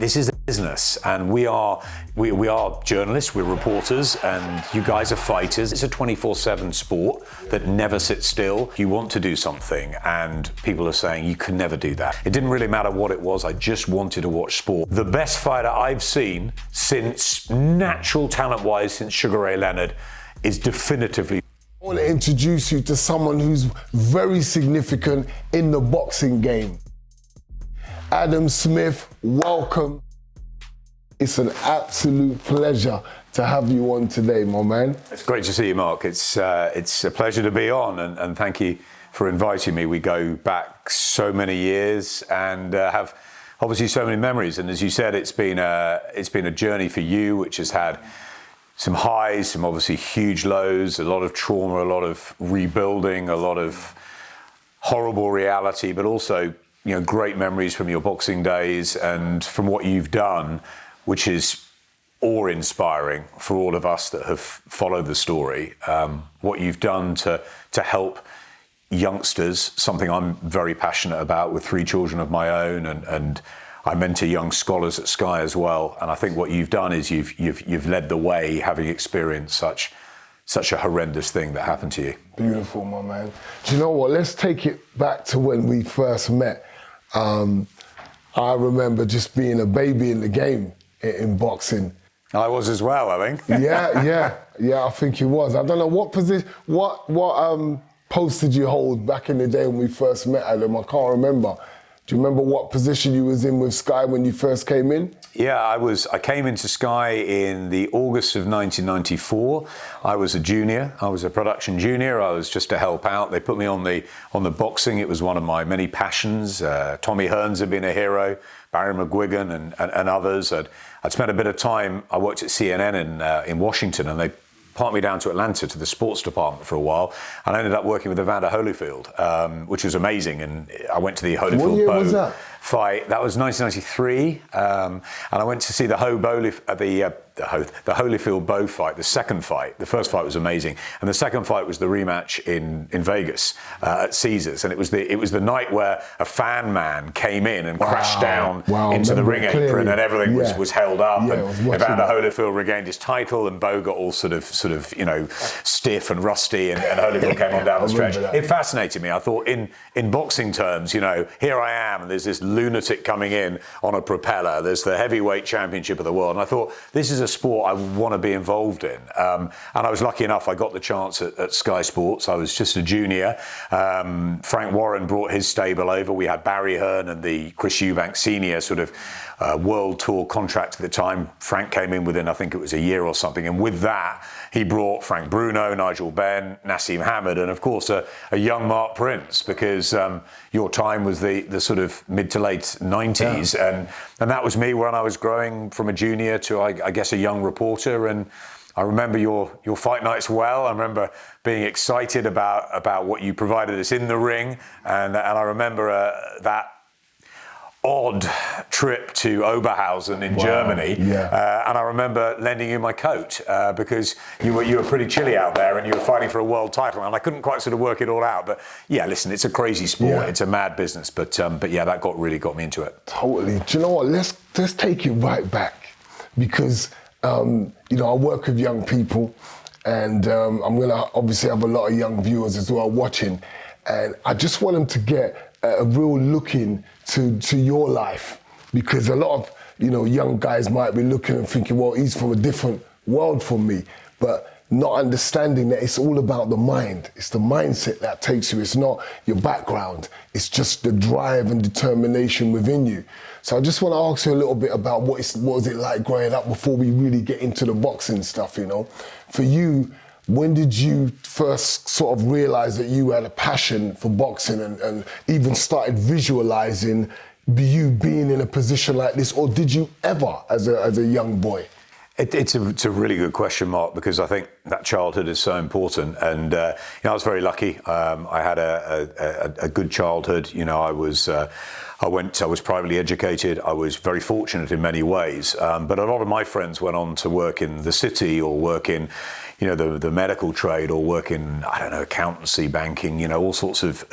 this is a business, and we are journalists, we're reporters, and you guys are fighters. It's a 24/7 sport that never sits still. You want to do something, and people are saying you can never do that. It didn't really matter what it was. I just wanted to watch sport. The best fighter I've seen since natural talent-wise, since Sugar Ray Leonard, is definitively. I want to introduce you to someone who's very significant in the boxing game. Adam Smith, welcome. It's an absolute pleasure to have you on today, my man. It's great to see you, Mark. It's a pleasure to be on, and thank you for inviting me. We go back so many years and have obviously so many memories. And as you said, it's been a journey for you, which has had some highs, some obviously huge lows, a lot of trauma, a lot of rebuilding, a lot of horrible reality, but also, you know, great memories from your boxing days and from what you've done, which is awe-inspiring for all of us that have followed the story. What you've done to help youngsters, something I'm very passionate about with 3 children of my own, and I mentor young scholars at Sky as well. And I think what you've done is you've led the way, having experienced such a horrendous thing that happened to you. Beautiful, my man. Do you know what? Let's take it back to when we first met. I remember just being a baby in the game in boxing. I was as well, I think. Yeah, I think you was. I don't know what position, what post did you hold back in the day when we first met, Adam? I can't remember. Do you remember what position you was in with Sky when you first came in? Yeah, I came into Sky in the August of 1994. I was a junior. I was a production junior. I was just to help out. They put me on the boxing. It was one of my many passions. Tommy Hearns had been a hero, Barry McGuigan and others. I'd spent a bit of time. I worked at CNN in Washington, and they parked me down to Atlanta to the sports department for a while, and I ended up working with Evander Holyfield, which was amazing. And I went to the Holyfield What year was that? fight. That was 1993, and I went to see the Holyfield Bowe fight, the second fight. The first fight was amazing, and the second fight was the rematch in Vegas at Caesars, and it was the night where a fan man came in and crashed down into the ring apron, and everything was held up, and Evander Holyfield regained his title, and Bowe got all sort of stiff and rusty, and Holyfield came on down the stretch. It fascinated me. I thought in boxing terms, here I am, and there's this lunatic coming in on a propeller. There's the heavyweight championship of the world, and I thought, this is a sport I want to be involved in. And I was lucky enough, I got the chance at Sky Sports. I was just a junior. Frank Warren brought his stable over. We had Barry Hearn and the Chris Eubank Senior sort of world tour contract at the time. Frank came in within, I think it was a year or something. And with that, he brought Frank Bruno, Nigel Benn, Nassim Hamed, and of course a young Mark Prince, because your time was the sort of mid to late 90s. Yeah. And that was me when I was growing from a junior to, I guess, a young reporter. And I remember your fight nights well. I remember being excited about what you provided us in the ring. And I remember that odd trip to Oberhausen in Germany, and I remember lending you my coat because you were pretty chilly out there, and you were fighting for a world title, and I couldn't quite sort of work it all out. But yeah, listen, it's a crazy sport, it's a mad business, but yeah, that really got me into it. Totally. Do you know what? Let's take it right back, because I work with young people, and I'm gonna obviously have a lot of young viewers as well watching, and I just want them to get a real look into your life, because a lot of young guys might be looking and thinking, well, he's from a different world from me, but not understanding that it's all about the mind. It's the mindset that takes you. It's not your background. It's just the drive and determination within you. So I just want to ask you a little bit about what was it like growing up before we really get into the boxing stuff. For you, when did you first sort of realize that you had a passion for boxing and even started visualizing you being in a position like this, or did you ever as a young boy? It's a really good question, Mark, because I think that childhood is so important. And I was very lucky. I had a good childhood. I was privately educated. I was very fortunate in many ways. But a lot of my friends went on to work in the city, or work in the medical trade, or work in, accountancy, banking, all sorts of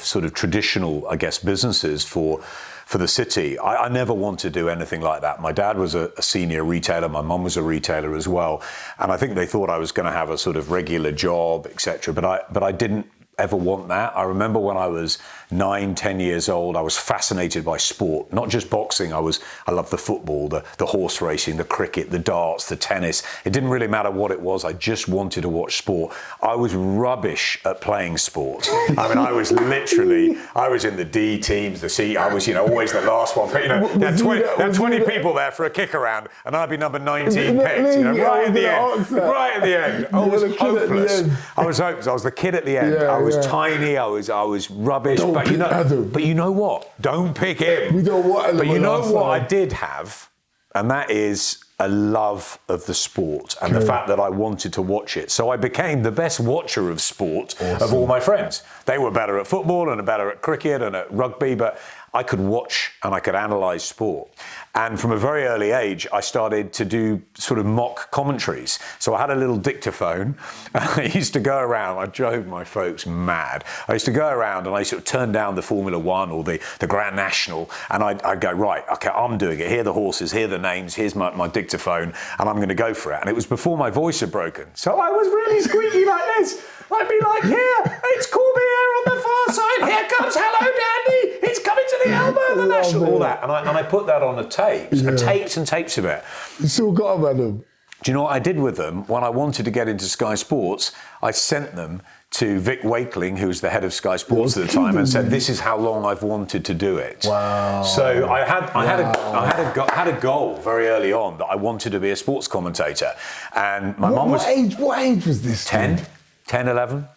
sort of traditional, I guess, businesses for for the city. I never wanted to do anything like that. My dad was a senior retailer. My mum was a retailer as well. And I think they thought I was going to have a sort of regular job, etc. But I didn't ever want that. I remember when I was 9, 10 years old, I was fascinated by sport, not just boxing. I loved the football, the horse racing, the cricket, the darts, the tennis. It didn't really matter what it was. I just wanted to watch sport. I was rubbish at playing sport. I mean, I was in the D teams, the C. I was, always the last one. But, there are 20 people there for a kick around, and I'd be number 19 picked, right at the end. Right at the end. I was hopeless. I was hopeless. I was the kid at the end. I was tiny. I was rubbish. But you know what? Don't pick him. We don't want him. But you know what I did have, and that is a love of the sport and the fact that I wanted to watch it. So I became the best watcher of sport of all my friends. They were better at football and better at cricket and at rugby, but I could watch and I could analyse sport. And from a very early age, I started to do sort of mock commentaries. So I had a little dictaphone. I used to go around. I drove my folks mad. I used to go around and I sort of turn down the Formula One or the Grand National, and I'd go, right, okay, I'm doing it. Here are the horses, here are the names, here's my dictaphone, and I'm going to go for it. And it was before my voice had broken. So I was really squeaky like this. I'd be like, here, it's Cormier on the far side. Here comes Hello Dandy. It's coming to the elbow of the National. All that. And I put that on the tapes, tapes and tapes of it. You still got them, Adam? Do you know what I did with them? When I wanted to get into Sky Sports, I sent them to Vic Wakeling, who was the head of Sky Sports at the time, and said, "This is how long I've wanted to do it." Wow! So I had a goal very early on that I wanted to be a sports commentator, and my mum was. What age was this? 10, 11.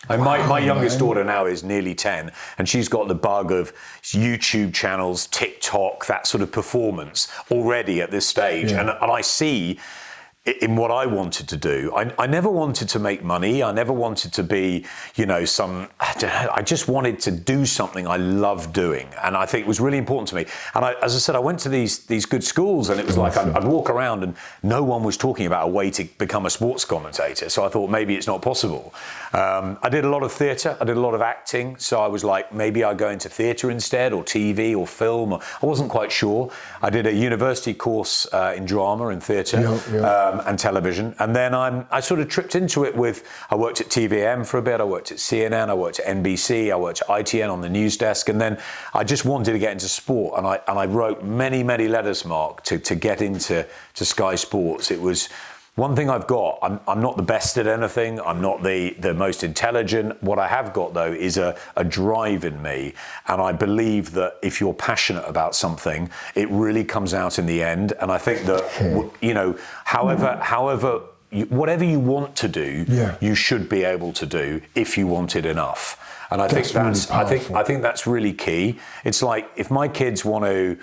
And my youngest daughter now is nearly 10, and she's got the bug of YouTube channels, TikTok, that sort of performance already at this stage. And I see in what I wanted to do, I never wanted to make money. I never wanted to be, I just wanted to do something I loved doing. And I think it was really important to me. And as I said, I went to these good schools, and it was like I'd walk around and no one was talking about a way to become a sports commentator. So I thought maybe it's not possible. I did a lot of theatre. I did a lot of acting. So I was like, maybe I'll go into theatre instead, or TV or film. I wasn't quite sure. I did a university course in drama and theatre. And television, and then I sort of tripped into it I worked at TVM for a bit, I worked at CNN, I worked at NBC, I worked at ITN on the news desk, and then I just wanted to get into sport, and I wrote many letters, Mark, to get into Sky Sports. It was one thing I've got. I'm not the best at anything. I'm not the most intelligent. What I have got, though, is a drive in me. And I believe that if you're passionate about something, it really comes out in the end. And I think that, whatever you want to do, you should be able to do if you want it enough. And I think that's really key. It's like if my kids want to,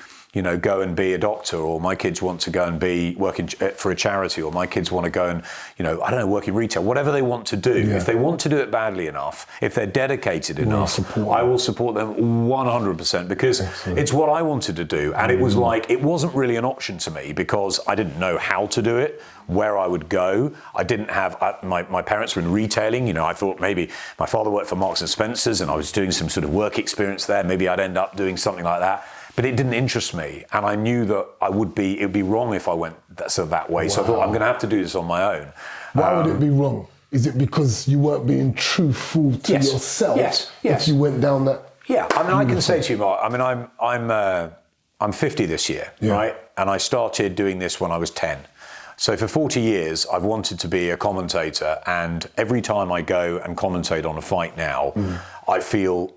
go and be a doctor, or my kids want to go and be working for a charity, or my kids want to go and, work in retail, whatever they want to do. If they want to do it badly enough, if they're dedicated enough, I will support them 100%, because it's what I wanted to do. And it was like, it wasn't really an option to me because I didn't know how to do it, where I would go. I didn't have, my parents were in retailing. I thought maybe my father worked for Marks and Spencer's and I was doing some sort of work experience there. Maybe I'd end up doing something like that. But it didn't interest me, and I knew that it would be wrong if I went that way. Wow. So I thought, I'm going to have to do this on my own. Why would it be wrong? Is it because you weren't being truthful to yourself? Yes. If you went down that. Yeah, I mean, I can say to you, Mark. I mean, I'm 50 this year, right? And I started doing this when I was 10. So for 40 years, I've wanted to be a commentator, and every time I go and commentate on a fight now, I feel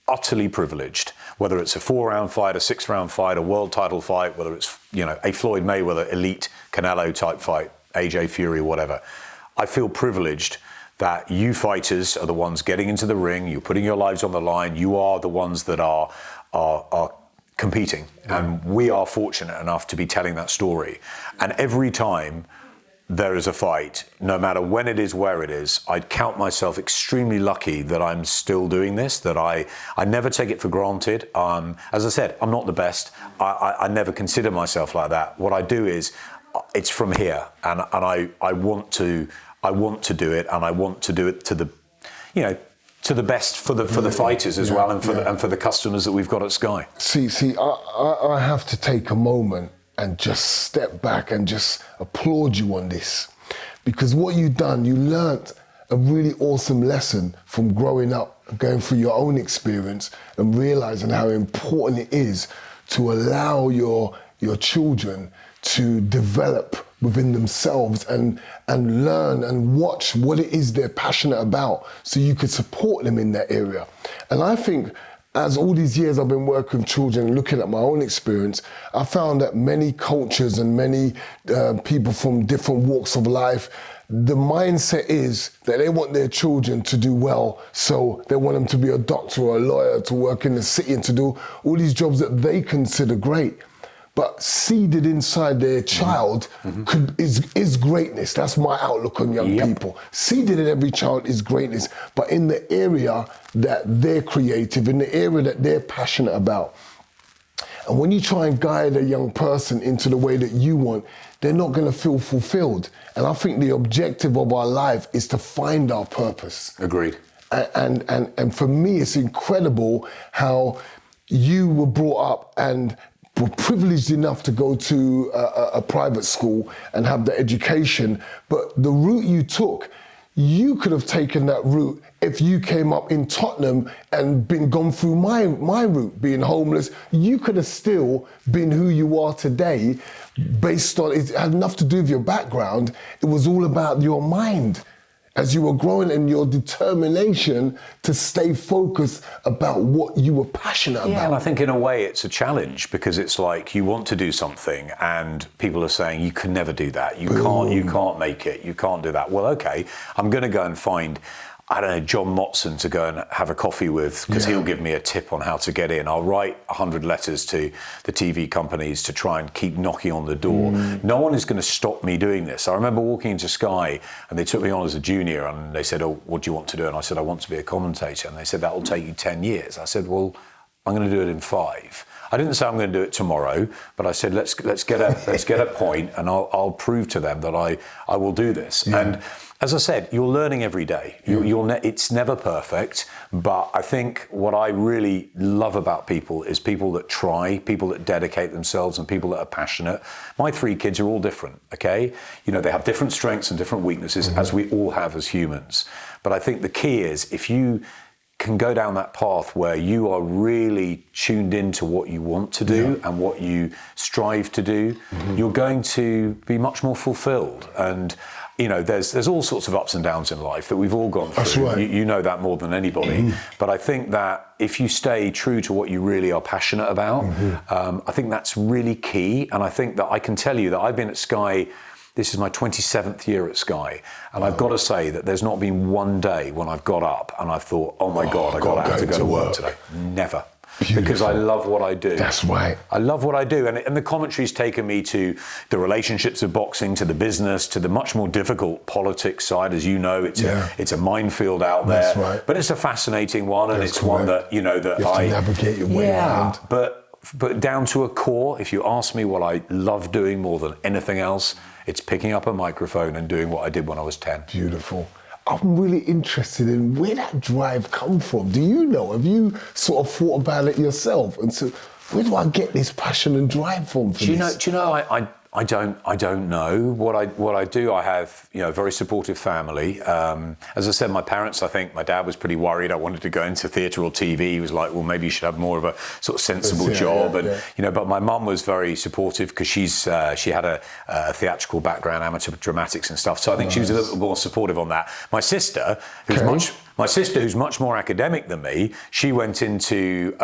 utterly privileged, whether it's a 4-round fight, a 6-round fight, a world title fight, whether it's, a Floyd Mayweather elite Canelo type fight, AJ Fury, whatever. I feel privileged that you fighters are the ones getting into the ring, you're putting your lives on the line, you are the ones that are competing. And we are fortunate enough to be telling that story. And every time there is a fight, no matter when it is, where it is, I'd count myself extremely lucky that I'm still doing this, that I never take it for granted. As I said, I'm not the best. I never consider myself like that. What I do is, it's from here, and I want to do it, and I want to do it to the, to the best for the fighters as well, and for the customers that we've got at Sky. See, I have to take a moment and just step back and just applaud you on this, because what you've done, you learnt a really awesome lesson from growing up, going through your own experience, and realizing how important it is to allow your children to develop within themselves and learn and watch what it is they're passionate about, so you could support them in that area. And I think, as all these years I've been working with children and looking at my own experience, I found that many cultures and many people from different walks of life, the mindset is that they want their children to do well, so they want them to be a doctor or a lawyer, to work in the city and to do all these jobs that they consider great. But seeded inside their child is greatness. That's my outlook on young people. Seeded in every child is greatness, but in the area that they're creative, in the area that they're passionate about. And when you try and guide a young person into the way that you want, they're not going to feel fulfilled. And I think the objective of our life is to find our purpose. Agreed. And for me, it's incredible how you were brought up and were privileged enough to go to a private school and have the education, but the route you took, you could have taken that route if you came up in Tottenham and gone through my route, being homeless. You could have still been who you are today based on, it had enough to do with your background. It was all about your mind as you were growing and your determination to stay focused about what you were passionate about. Yeah, and I think in a way it's a challenge, because it's like you want to do something and people are saying you can never do that. You can't make it. You can't do that. Well, okay, I'm going to go and find, I don't know, John Motson to go and have a coffee with, because he'll give me a tip on how to get in. I'll write 100 letters to the TV companies to try and keep knocking on the door. No one is going to stop me doing this. I remember walking into Sky and they took me on as a junior and they said, "Oh, what do you want to do?" And I said, "I want to be a commentator." And they said, "That will take you 10 years. I said, "Well, I'm going to do it in 5. I didn't say I'm going to do it tomorrow, but I said, let's get a point, and I'll prove to them that I will do this. And as I said, you're learning every day. It's never perfect, but I think what I really love about people is people that try, people that dedicate themselves, and people that are passionate. My 3 kids are all different, okay? You know, they have different strengths and different weaknesses, as we all have as humans. But I think the key is, if you can go down that path where you are really tuned into what you want to do and what you strive to do, you're going to be much more fulfilled. And you know, there's all sorts of ups and downs in life that we've all gone through. That's right. You know that more than anybody. But I think that if you stay true to what you really are passionate about, I think that's really key. And I think that I can tell you that I've been at Sky. This is my 27th year at Sky, and I've got to say that there's not been one day when I've got up and I've thought, oh my God, I have to go to work today. Never. Beautiful. Because I love what I do. That's right. I love what I do. And the commentary's taken me to the relationships of boxing, to the business, to the much more difficult politics side. As you know, it's a minefield out there. That's right. But it's a fascinating one, and it's one that, you know, that you have to navigate your way around. But down to a core, if you ask me what I love doing more than anything else, it's picking up a microphone and doing what I did when I was 10. Beautiful. I'm really interested in where that drive come from. Do you know? Have you sort of thought about it yourself? And so, where do I get this passion and drive from? Do you know? I don't know what I do. I have, you know, a very supportive family. As I said, my parents, I think my dad was pretty worried I wanted to go into theatre or TV. He was like, well, maybe you should have more of a sort of sensible job. You know, but my mum was very supportive, because she had a theatrical background, amateur dramatics and stuff. So I think she was a little more supportive on that. My sister, who's much more academic than me, she went into,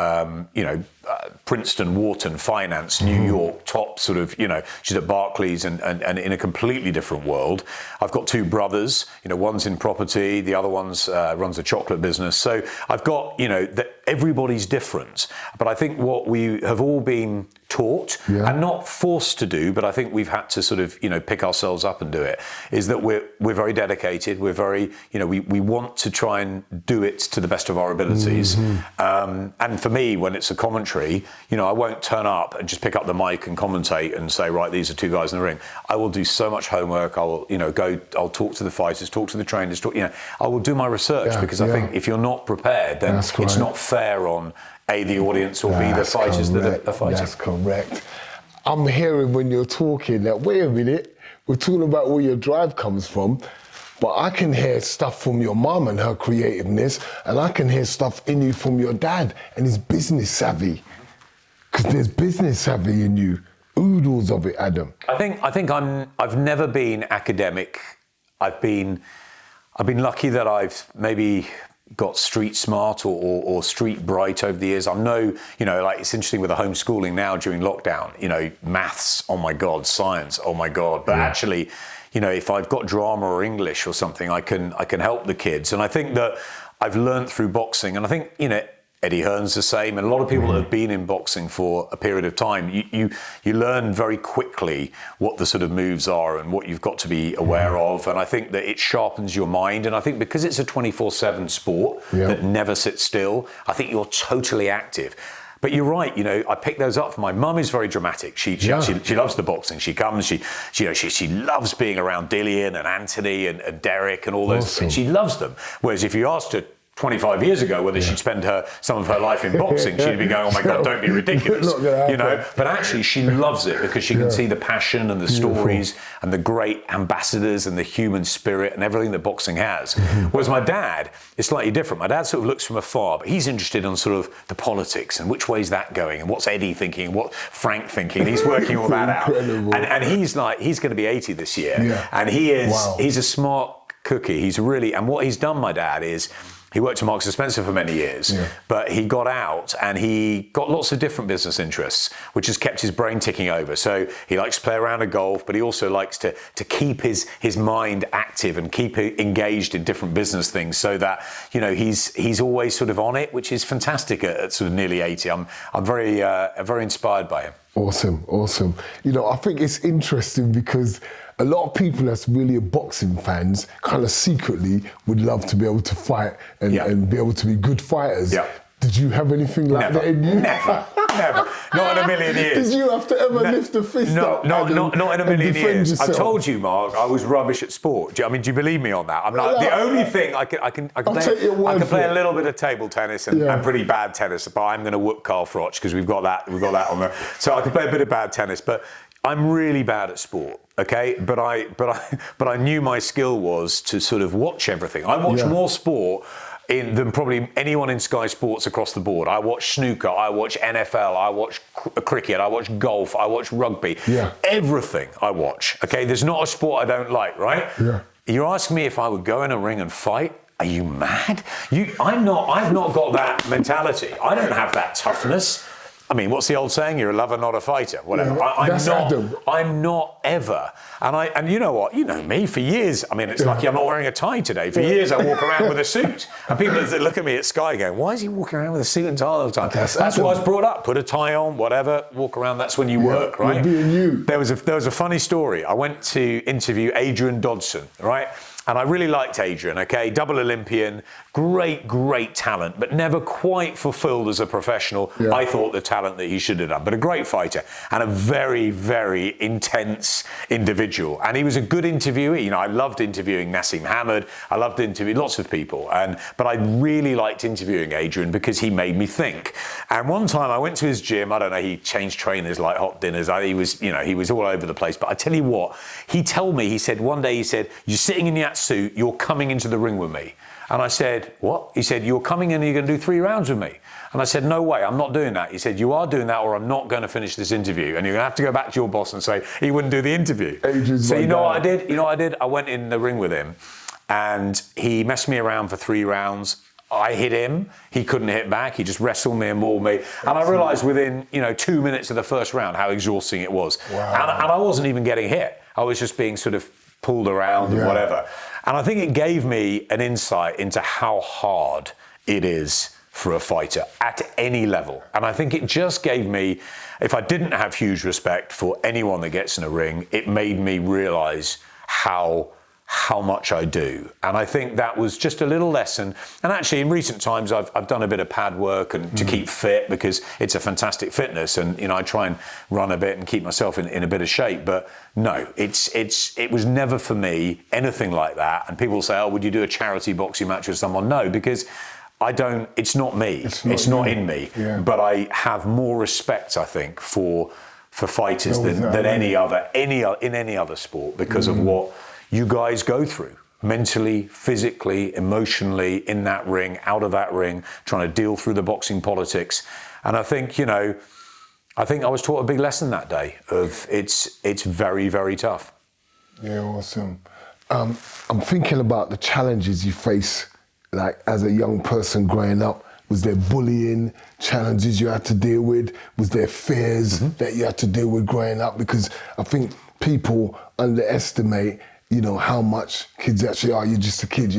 Princeton, Wharton, finance, New York, top sort of, you know, she's at Barclays and in a completely different world. I've got 2 brothers, you know, one's in property, the other one's runs a chocolate business. So I've got, you know, everybody's different. But I think what we have all been taught and not forced to do, but I think we've had to sort of, you know, pick ourselves up and do it, is that we're very dedicated. We're very, you know, we want to try and do it to the best of our abilities. And for me, when it's a commentary commentary, I won't turn up and just pick up the mic and commentate and say, right, these are two guys in the ring. I will do so much homework. I will, I'll talk to the fighters, talk to the trainers, I will do my research because I think if you're not prepared, then it's not fair on A, the audience, or B, the fighters that are fighting. That's correct. I'm hearing when you're talking that, wait a minute, we're talking about where your drive comes from, but I can hear stuff from your mum and her creativeness, and I can hear stuff in you from your dad and his business savvy. Because there's business savvy in you, oodles of it, Adam. I think I've never been academic. I've been lucky that I've maybe got street smart or street bright over the years. I know, like it's interesting with the homeschooling now during lockdown, maths, oh my God, science, oh my God. But actually, if I've got drama or English or something, I can help the kids. And I think that I've learned through boxing, and I think, Eddie Hearn's the same, and a lot of people that have been in boxing for a period of time, you learn very quickly what the sort of moves are and what you've got to be aware of. And I think that it sharpens your mind. And I think because it's a 24/7 sport that never sits still, I think you're totally active. But you're right, I picked those up. My mum is very dramatic. She loves the boxing. She comes, she loves being around Dillian and Anthony and Derek and all those things. She loves them. Whereas if you asked her 25 years ago whether she'd spend some of her life in boxing, she'd be going, oh my God, don't be ridiculous. But actually she loves it because she can see the passion and the stories and the great ambassadors and the human spirit and everything that boxing has. Whereas my dad is slightly different. My dad sort of looks from afar, but he's interested in sort of the politics and which way's that going and what's Eddie thinking, what Frank thinking. He's working all that out. And he's going to be 80 this year. And he's a smart cookie. And what he's done, my dad, is he worked at Marks & Spencer for many years, but he got out and he got lots of different business interests, which has kept his brain ticking over. So he likes to play around a golf, but he also likes to keep his mind active and keep it engaged in different business things so that, he's always sort of on it, which is fantastic at sort of nearly 80. I'm very inspired by him. Awesome. I think it's interesting because a lot of people that's really boxing fans kind of secretly would love to be able to fight and be able to be good fighters. Yeah. Did you have anything like that in you? Never. Not in a million years. Did you have to ever lift a fist up? Not in a million years. Yourself? I told you, Mark, I was rubbish at sport. Do you believe me on that? I'm not. The only thing I can play a little bit of table tennis and pretty bad tennis, but I'm going to whoop Carl Froch because we've got that on there. So I can play a bit of bad tennis, but I'm really bad at sport. Okay, but I knew my skill was to sort of watch everything. I watch more sport than probably anyone in Sky Sports across the board. I watch snooker, I watch NFL, I watch cricket, I watch golf, I watch rugby. Everything I watch. Okay, there's not a sport I don't like, right? You're asking me if I would go in a ring and fight? Are you mad? I've not got that mentality. I don't have that toughness. I mean, what's the old saying? You're a lover, not a fighter. Whatever. I'm not ever. And you know what? You know me for years. I mean, it's lucky I'm not wearing a tie today. For years, I walk around with a suit. And people look at me at Sky going, why is he walking around with a suit and tie all the time? That's what I was brought up. Put a tie on, whatever, walk around. That's when you work, right? Being you. There was a funny story. I went to interview Adrian Dodson, right? And I really liked Adrian, okay? Double Olympian, great talent, but never quite fulfilled as a professional. I thought the talent that he should have done, but a great fighter and a very, very intense individual. And he was a good interviewee. I loved interviewing Nassim Hamid. I loved interviewing lots of people. But I really liked interviewing Adrian because he made me think. And one time I went to his gym. I don't know, he changed trainers like hot dinners. He was all over the place. But I tell you what, he told me, one day, you're sitting in that suit, you're coming into the ring with me. And I said, what? He said, you're coming in and you're going to do 3 rounds with me. And I said, no way, I'm not doing that. He said, you are doing that or I'm not going to finish this interview. And you're going to have to go back to your boss and say, he wouldn't do the interview. So you know what I did? I went in the ring with him and he messed me around for 3 rounds. I hit him, he couldn't hit back, he just wrestled me and mauled me. And I realised within 2 minutes of the first round how exhausting it was. Wow. And I wasn't even getting hit. I was just being sort of pulled around and whatever. And I think it gave me an insight into how hard it is for a fighter at any level. And I think it just gave me, if I didn't have huge respect for anyone that gets in a ring, it made me realise how how much I do. And I think that was just a little lesson. And actually in recent times, I've done a bit of pad work and to keep fit, because it's a fantastic fitness. And, I try and run a bit and keep myself in a bit of shape. But no, it was never for me anything like that. And people say, oh, would you do a charity boxing match with someone? No, because it's not me. It's not in me. Yeah. But I have more respect, I think, for fighters than any other sport, because of what you guys go through mentally, physically, emotionally, in that ring, out of that ring, trying to deal through the boxing politics. And I think, I was taught a big lesson that day of it's very, very tough. Yeah, awesome. I'm thinking about the challenges you face, like as a young person growing up. Was there bullying, challenges you had to deal with? Was there fears that you had to deal with growing up? Because I think people underestimate, how much kids actually are. You're just a kid,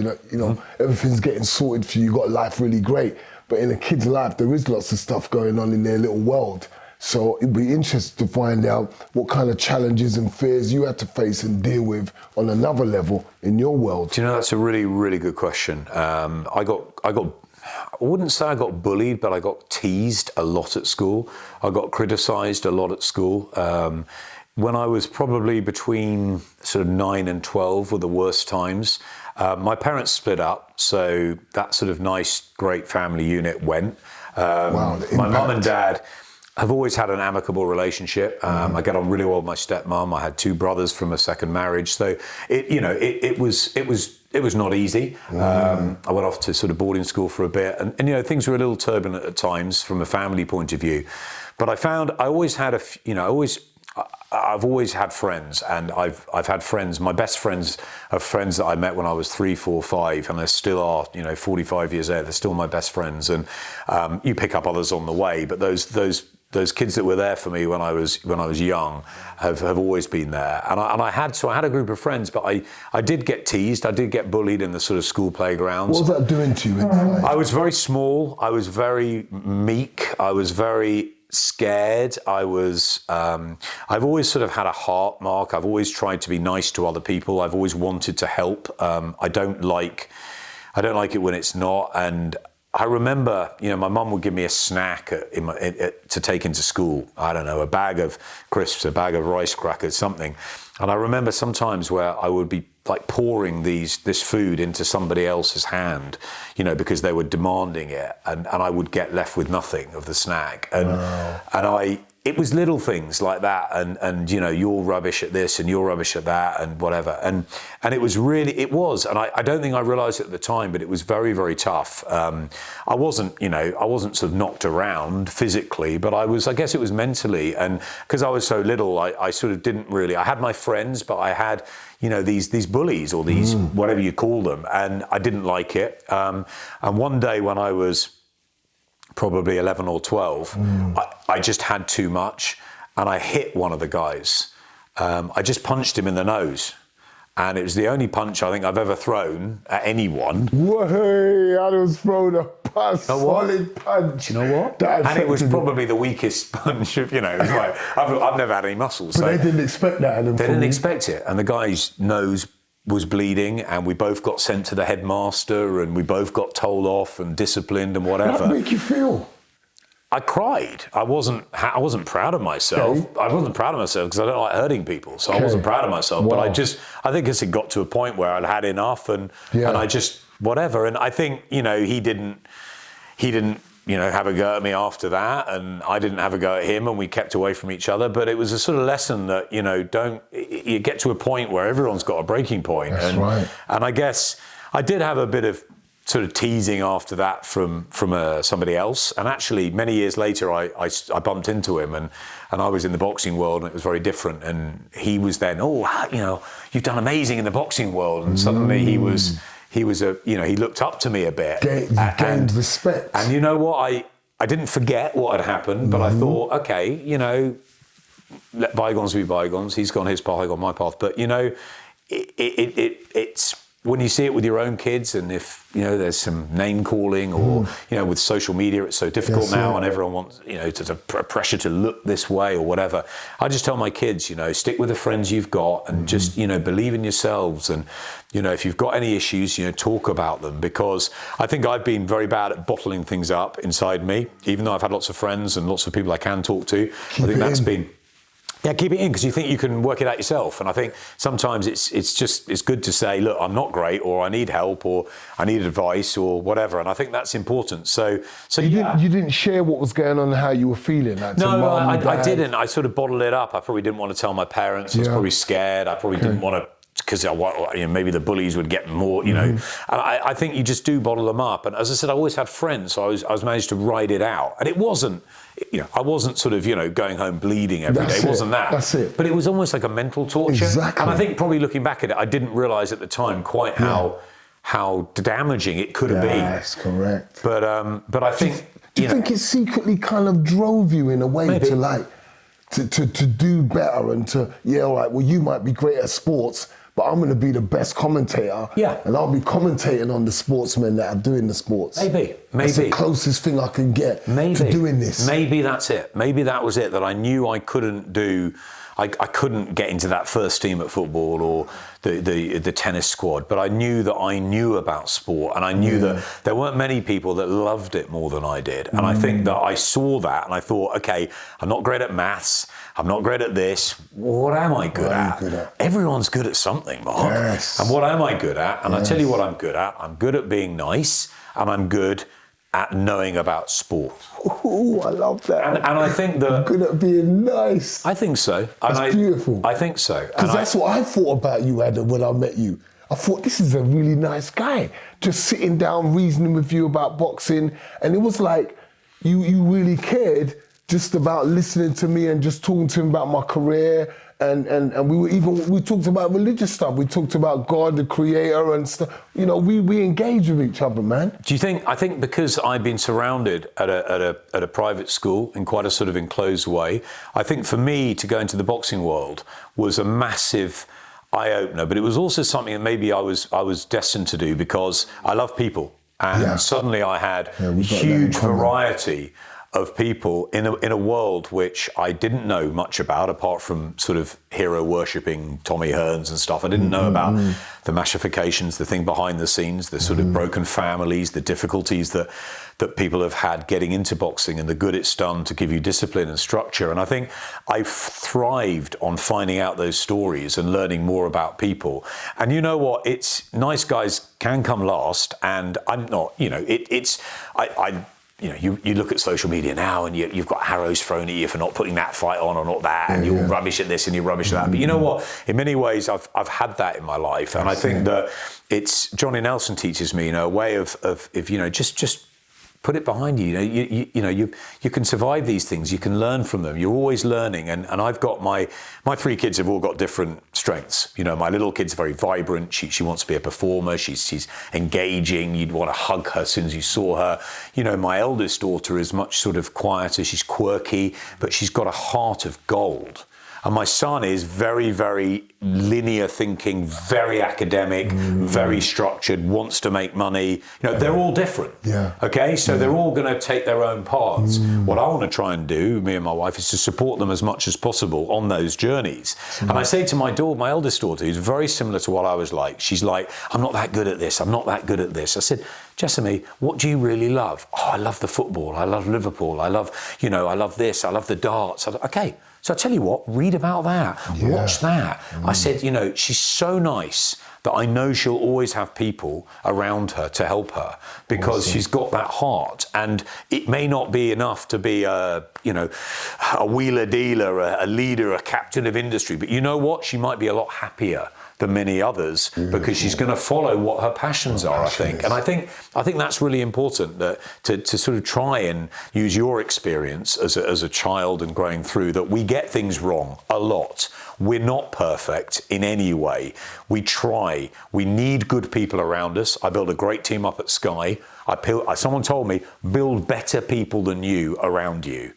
everything's getting sorted for you. You got life really great. But in a kid's life, there is lots of stuff going on in their little world. So it'd be interesting to find out what kind of challenges and fears you had to face and deal with on another level in your world. Do you know, that's a really, really good question. I wouldn't say I got bullied, but I got teased a lot at school. I got criticised a lot at school. When I was probably between sort of 9 and 12 were the worst times. My parents split up, so that sort of nice, great family unit went. Wow, my mum and dad have always had an amicable relationship. I get on really well with my stepmom. I had 2 brothers from a second marriage, so it was not easy. I went off to sort of boarding school for a bit, and things were a little turbulent at times from a family point of view. But I found I always had I've always had friends, and I've had friends. My best friends are friends that I met when I was 3, 4, 5, and they still are. 45 years later, they're still my best friends. And you pick up others on the way, but those kids that were there for me when I was young have always been there. And I had a group of friends, but I did get teased. I did get bullied in the sort of school playgrounds. What was that doing to you inside? I was very small. I was very meek. I was very scared. I've always sort of had a heart, Mark. I've always tried to be nice to other people. I've always wanted to help. I don't like it when it's not. And I remember, my mum would give me a snack to take into school. I don't know, a bag of crisps, a bag of rice crackers, something. And I remember sometimes where I would be like pouring this food into somebody else's hand, because they were demanding it, and I would get left with nothing of the snack. And it was little things like that, and you're rubbish at this and you're rubbish at that and whatever. And it was, and I don't think I realised it at the time, but it was very, very tough. I wasn't sort of knocked around physically, but I guess it was mentally. And because I was so little, I sort of didn't really, I had my friends, but I had, these bullies or these, whatever you call them, and I didn't like it. And one day when I was probably 11 or 12, I just had too much, and I hit one of the guys. I just punched him in the nose, and it was the only punch I think I've ever thrown at anyone. Way, I was thrown a solid punch. You know what? And it was probably the weakest punch of, it was like, I've never had any muscles. But so they didn't expect that. They didn't expect it, and the guy's nose was bleeding, and we both got sent to the headmaster, and we both got told off and disciplined and whatever. How did that make you feel? I cried. I wasn't proud of myself. Okay. I wasn't proud of myself because I don't like hurting people. So I wasn't proud of myself. Wow. But I think it got to a point where I'd had enough, and I just whatever. And I think he didn't have a go at me after that, and I didn't have a go at him, and we kept away from each other. But it was a sort of lesson that you get to a point where everyone's got a breaking point. That's right. And I guess I did have a bit of sort of teasing after that from somebody else. And actually, many years later, I bumped into him, and I was in the boxing world, and it was very different. And he was then, you've done amazing in the boxing world. And suddenly he looked up to me a bit. Gained respect. And you know what? I didn't forget what had happened, but I thought, okay, let bygones be bygones. He's gone his path, I got my path. But, it's when you see it with your own kids, and if, you know, there's some name calling or, you know, with social media, it's so difficult now, and everyone wants, you know, there's a pressure to look this way or whatever. I just tell my kids, you know, stick with the friends you've got and just, you know, believe in yourselves. And, you know, if you've got any issues, you know, talk about them, because I think I've been very bad at bottling things up inside me, even though I've had lots of friends and lots of people I can talk to. I think that's been... Yeah, keep it in, because you think you can work it out yourself. And I think sometimes it's good to say, look, I'm not great, or I need help, or I need advice, or whatever. And I think that's important. So you didn't share what was going on and how you were feeling? Like, no, I didn't. I sort of bottled it up. I probably didn't want to tell my parents. I was probably scared. I probably didn't want to, because maybe the bullies would get more, you know. And I think you just do bottle them up. And as I said, I always had friends, so I was managed to ride it out. And it wasn't, you know, I wasn't sort of, you know, going home bleeding every day. It wasn't that. That's it. But it was almost like a mental torture. Exactly. And I think probably looking back at it, I didn't realise at the time quite how damaging it could have been. That's correct. But I think... Do you think it secretly kind of drove you in a way Maybe. to like, to do better and to, all right, well, you might be great at sports, but I'm going to be the best commentator. Yeah. And I'll be commentating on the sportsmen that are doing the sports. Maybe. That's the closest thing I can get to doing this. Maybe that's it. Maybe that was it, that I knew I couldn't do. I couldn't get into that first team at football or the tennis squad, but I knew that I knew about sport, and I knew that there weren't many people that loved it more than I did. And I think that I saw that and I thought, okay, I'm not great at maths, I'm not great at this. What am I good at? Everyone's good at something, Mark. Yes. And what am I good at? And I tell you what I'm good at. I'm good at being nice, and I'm good at knowing about sport. Ooh, I love that. And I think that... Good at being nice. I think so. That's beautiful. I think so. Because that's what I thought about you, Adam, when I met you. I thought, this is a really nice guy. Just sitting down, reasoning with you about boxing. And it was like, you really cared just about listening to me and just talking to him about my career. And we talked about religious stuff. We talked about God, the creator and stuff. You know, we engage with each other, man. Do you think, I think because I've been surrounded at a private school in quite a sort of enclosed way, I think for me to go into the boxing world was a massive eye-opener, but it was also something that maybe I was destined to do, because I love people. And suddenly I had a huge variety of people in a world which I didn't know much about, apart from sort of hero worshipping Tommy Hearns and stuff. I didn't know about the massifications, the thing behind the scenes, the sort of broken families, the difficulties that people have had getting into boxing, and the good it's done to give you discipline and structure. And I think I thrived on finding out those stories and learning more about people. And you know what? It's nice guys can come last, and I'm not, you know, you know, you look at social media now and you've got arrows thrown at you for not putting that fight on or not that, and you're rubbish at this and you're rubbish at that. But you know what? In many ways, I've had that in my life, and I think that it's Johnny Nelson teaches me, you know, a way of you know, just put it behind you. You know, you can survive these things. You can learn from them. You're always learning. And I've got my three kids have all got different strengths. You know, my little kid's very vibrant. She wants to be a performer. She's engaging. You'd want to hug her as soon as you saw her. You know, my eldest daughter is much sort of quieter. She's quirky, but she's got a heart of gold. And my son is very, very linear thinking, very academic, very structured, wants to make money. You know, they're all different. Okay, so they're all going to take their own paths. What I want to try and do, me and my wife, is to support them as much as possible on those journeys. And I say to my eldest daughter, who's very similar to what I was like, she's like, I'm not that good at this, I'm not that good at this. I said, Jessamy, what do you really love? Oh, I love the football, I love Liverpool, I love, you know, I love this, I love the darts. Okay. So I tell you what, read about that, watch that. I said, you know, she's so nice that I know she'll always have people around her to help her, because she's got that heart. And it may not be enough to be a wheeler dealer, a leader, a captain of industry, but you know what? She might be a lot happier than many others, because she's going to follow what her passions are, I think. And I think that's really important, that to sort of try and use your experience as a child and growing through, that we get things wrong a lot. We're not perfect in any way. We try. We need good people around us. I built a great team up at Sky. Someone told me, build better people than you around you.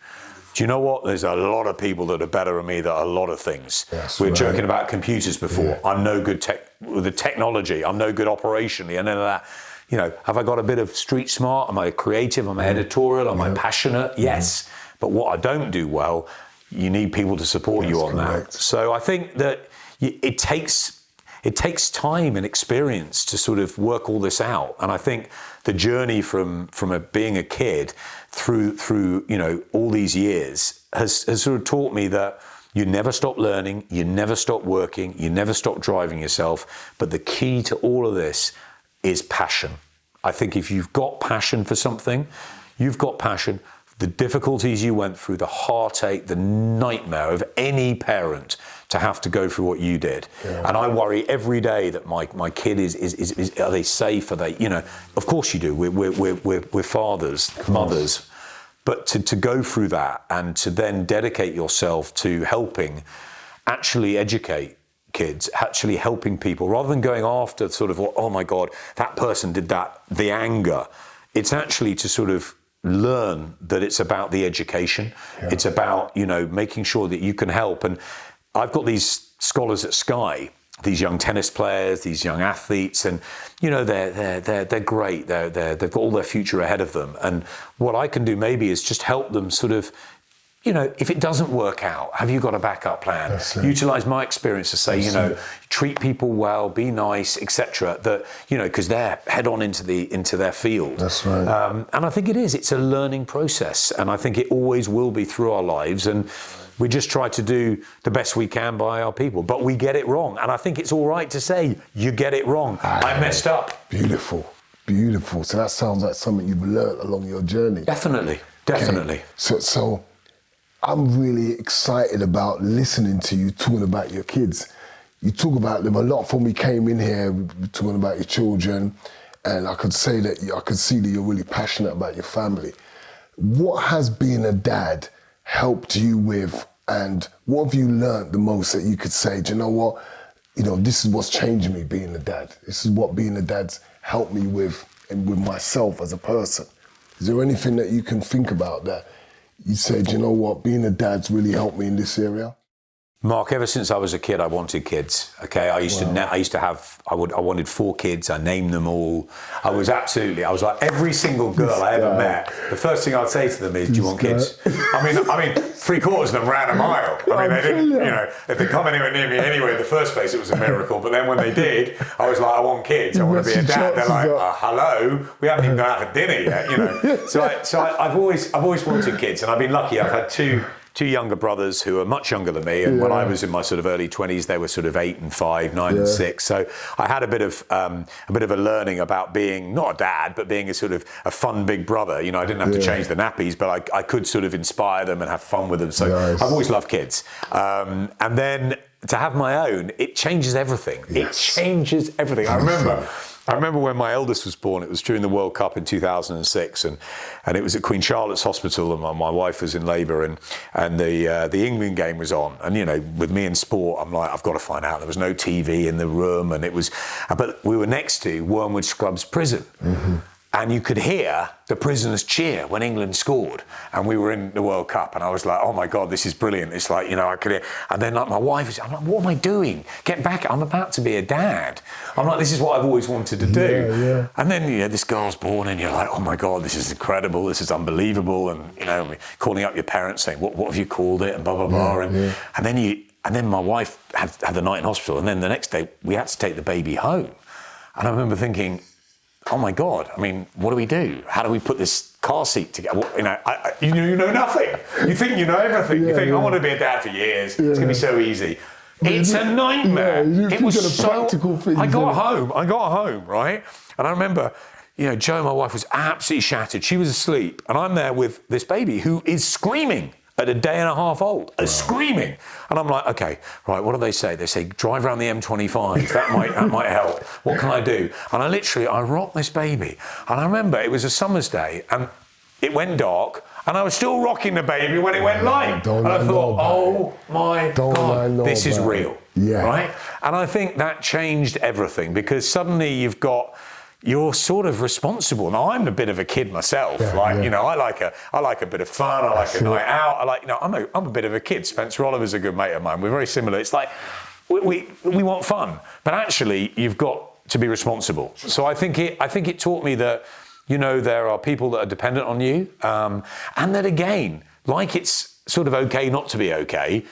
Do you know what? There's a lot of people that are better than me at a lot of things. We were joking about computers before. I'm no good with the technology. I'm no good operationally and none of that. You know, have I got a bit of street smart? Am I creative? Am I editorial? Am I passionate? Yes. But what I don't do well, you need people to support you on that. So I think that it takes time and experience to sort of work all this out. And I think the journey from being a kid through you know, all these years has sort of taught me that you never stop learning, you never stop working, you never stop driving yourself. But the key to all of this is passion. I think if you've got passion for something, you've got passion. The difficulties you went through, the heartache, the nightmare of any parent to have to go through what you did. Yeah. And I worry every day that my kid is are they safe? Are they, you know, of course you do. We're fathers, mothers. But to go through that and to then dedicate yourself to helping actually educate kids, actually helping people, rather than going after sort of, oh my God, that person did that, the anger. It's actually to sort of learn that it's about the education. Yeah. It's about, you know, making sure that you can help. And I've got these scholars at Sky, these young tennis players, these young athletes, and you know they're great. They've got all their future ahead of them. And what I can do maybe is just help them sort of, you know, if it doesn't work out, have you got a backup plan? Utilize my experience to say, you know, treat people well, be nice, etc. That, you know, because they're head on into their field. That's right. And I think it is. It's a learning process, and I think it always will be through our lives. And we just try to do the best we can by our people, but we get it wrong. And I think it's all right to say you get it wrong. I messed up. Beautiful. So that sounds like something you've learned along your journey. Definitely. Okay. So I'm really excited about listening to you talking about your kids. You talk about them a lot. When we came in here, we were talking about your children, and I could see that you're really passionate about your family. What has being a dad helped you with, and what have you learned the most that you could say, do you know what, you know, this is what's changed me being a dad. This is what being a dad's helped me with, and with myself as a person. Is there anything that you can think about that you said, you know what, being a dad's really helped me in this area? Mark, ever since I was a kid, I wanted kids. Okay, I wanted 4 kids. I named them all. I was like every single girl I ever met. The first thing I'd say to them is, "Do you want kids?" I mean, 3/4 of them ran a mile. I mean, they didn't. You know, if they come anywhere near me anyway in the first place, it was a miracle. But then when they did, I was like, "I want kids. I want to be a dad." They're like, "Hello, we haven't even gone out for dinner yet." You know, so I've always wanted kids, and I've been lucky. I've had two younger brothers who are much younger than me, and when I was in my sort of early 20s, they were sort of 8 and 5, 9 and 6. So I had a bit of a learning about being not a dad, but being a sort of a fun big brother. You know, I didn't have to change the nappies, but I could sort of inspire them and have fun with them. So I've always loved kids, and then to have my own, it changes everything. It changes everything. I remember when my eldest was born, it was during the World Cup in 2006, and it was at Queen Charlotte's Hospital, and my wife was in labour, and the England game was on. And, you know, with me in sport, I'm like, I've got to find out. There was no TV in the room, and but we were next to Wormwood Scrubs Prison. Mm-hmm. And you could hear the prisoners cheer when England scored. And we were in the World Cup, and I was like, oh my God, this is brilliant. It's like, you know, I could hear. And then like my wife was, I'm like, what am I doing? Get back, I'm about to be a dad. I'm like, this is what I've always wanted to do. Yeah. And then, you know, this girl's born, and you're like, oh my God, this is incredible. This is unbelievable. And, you know, calling up your parents saying, what have you called it? And blah, blah, blah. And then my wife had the night in hospital. And then the next day we had to take the baby home. And I remember thinking, oh my God, I mean, what do we do? How do we put this car seat together? You know, you know nothing. You think you know everything. You think, I want to be a dad for years. It's going to be so easy. It's a nightmare. It was so practical things. I got home, right? And I remember, you know, Jo, my wife, was absolutely shattered. She was asleep. And I'm there with this baby who is screaming at a day and a half old, screaming. And I'm like, okay, right, what do they say? They say, drive around the M25, that might help. What can I do? And I rocked this baby. And I remember it was a summer's day, and it went dark, and I was still rocking the baby when it went light. And I thought, oh my God, this is real, right? And I think that changed everything, because suddenly you're sort of responsible. Now, I'm a bit of a kid myself. You know, I like a bit of fun. I like a night out. I'm a bit of a kid. Spencer Oliver's a good mate of mine. We're very similar. It's like, we want fun, but actually you've got to be responsible. So I think it taught me that, there are people that are dependent on you, and that again, like it's sort of okay not to be okay,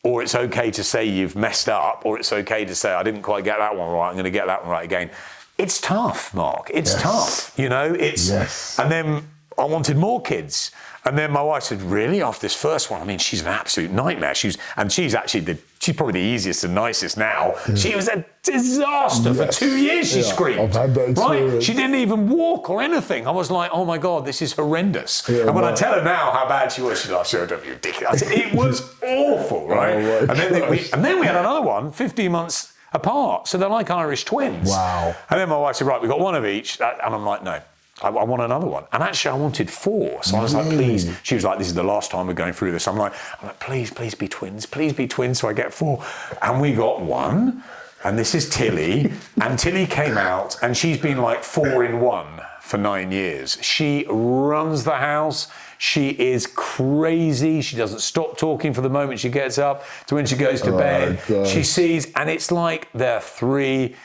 or it's okay to say you've messed up, or it's okay to say I didn't quite get that one right, I'm going to get that one right again. It's tough, Mark. It's tough. And then I wanted more kids. And then my wife said, really? After this first one? I mean, she's an absolute nightmare. She's probably the easiest and nicest now. Yeah. She was a disaster for 2 years, she screamed. I've had that experience. Right? She didn't even walk or anything. I was like, oh my God, this is horrendous. Yeah, and when I tell her now how bad she was, she's like, sure, don't be ridiculous. I said, it was awful, right? And then we had another one, 15 months apart. So they're like Irish twins. Wow. And then my wife said, right, we've got one of each. And I'm like, no. I want another one. And actually, I wanted 4. So I was like, please. She was like, this is the last time we're going through this. I'm like, please be twins. Please be twins so I get 4. And we got 1. And this is Tilly. And Tilly came out and she's been like 4 in 1 for 9 years. She runs the house. She is crazy. She doesn't stop talking from the moment she gets up to when she goes to bed. She sees, and it's like they're 3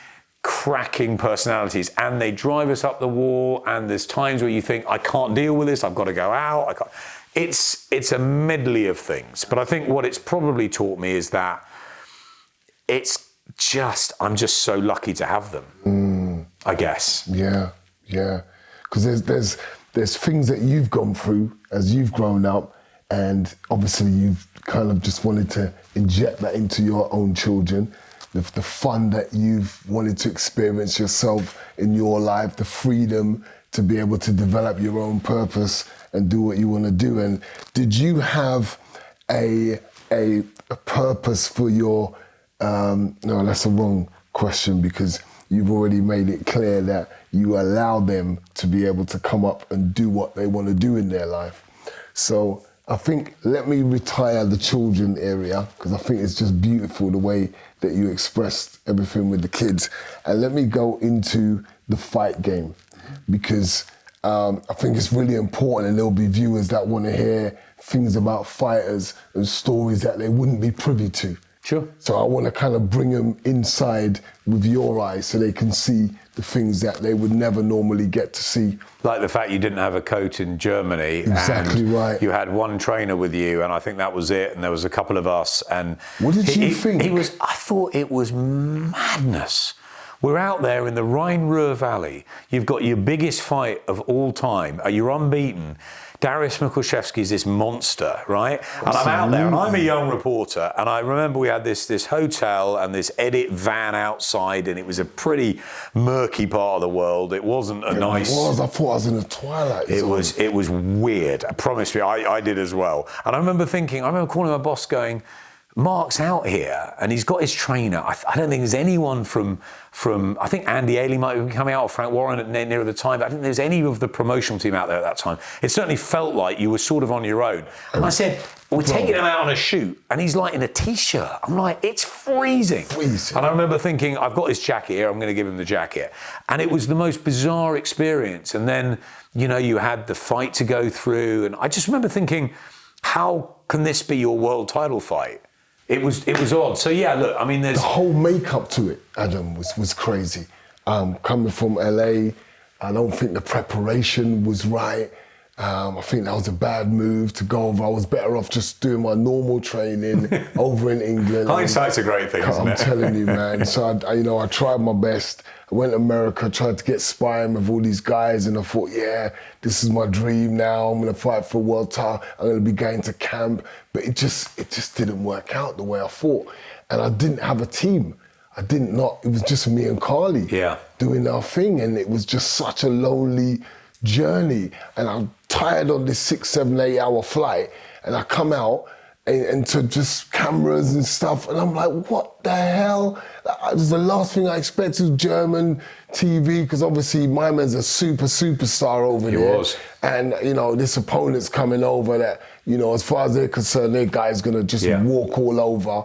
cracking personalities, and they drive us up the wall, and there's times where you think, I can't deal with this, I've got to go out. It's a medley of things. But I think what it's probably taught me is that I'm just so lucky to have them, I guess. Yeah. Because there's things that you've gone through as you've grown up, and obviously you've kind of just wanted to inject that into your own children. The fun that you've wanted to experience yourself in your life, the freedom to be able to develop your own purpose and do what you want to do. And did you have a purpose for your, no, that's a wrong question, because you've already made it clear that you allow them to be able to come up and do what they want to do in their life. So I think, let me retire the children area, because I think it's just beautiful the way that you expressed everything with the kids. And let me go into the fight game, because I think it's really important, and there'll be viewers that want to hear things about fighters and stories that they wouldn't be privy to. Sure. So I want to kind of bring them inside with your eyes so they can see the things that they would never normally get to see. Like the fact you didn't have a coach in Germany. Exactly and right. You had one trainer with you, and I think that was it, and there was a couple of us. And what did you think? I thought it was madness. We're out there in the Rhine-Ruhr Valley. You've got your biggest fight of all time. You're unbeaten. Darius Mikuszewski's this monster, right? And I'm out there, and I'm a young reporter, and I remember we had this hotel and this edit van outside, and it was a pretty murky part of the world. It wasn't a nice... It was. I thought I was in the twilight zone. It was weird. I promise you, I did as well. And I remember calling my boss going, Mark's out here and he's got his trainer. I don't think there's anyone from I think Andy Ailey might have been coming out, or Frank Warren near the time, but I don't think there's any of the promotional team out there at that time. It certainly felt like you were sort of on your own. And I said, we're taking him out on a shoot, and he's like in a t-shirt. I'm like, it's freezing. And I remember thinking, I've got his jacket here, I'm going to give him the jacket. And it was the most bizarre experience. And then, you had the fight to go through, and I just remember thinking, how can this be your world title fight? It was odd. So yeah, look, I mean, there's... The whole makeup to it, Adam, was crazy. Coming from LA, I don't think the preparation was right. I think that was a bad move to go over. I was better off just doing my normal training over in England. Hindsight's a great thing, isn't it? I'm telling you, man. So I tried my best. I went to America, tried to get sparring with all these guys, and I thought, yeah, this is my dream now. I'm gonna fight for world title. I'm gonna be going to camp. But it just didn't work out the way I thought. And I didn't have a team. It was just me and Carly doing our thing, and it was just such a lonely journey. And I'm tired on this 6, 7, 8 hour flight, and I come out and to just cameras and stuff, and I'm like, what the hell? It was the last thing I expected, German TV, because obviously my man's a superstar over there. He was. And, this opponent's coming over that, as far as they're concerned, their guy's gonna just walk all over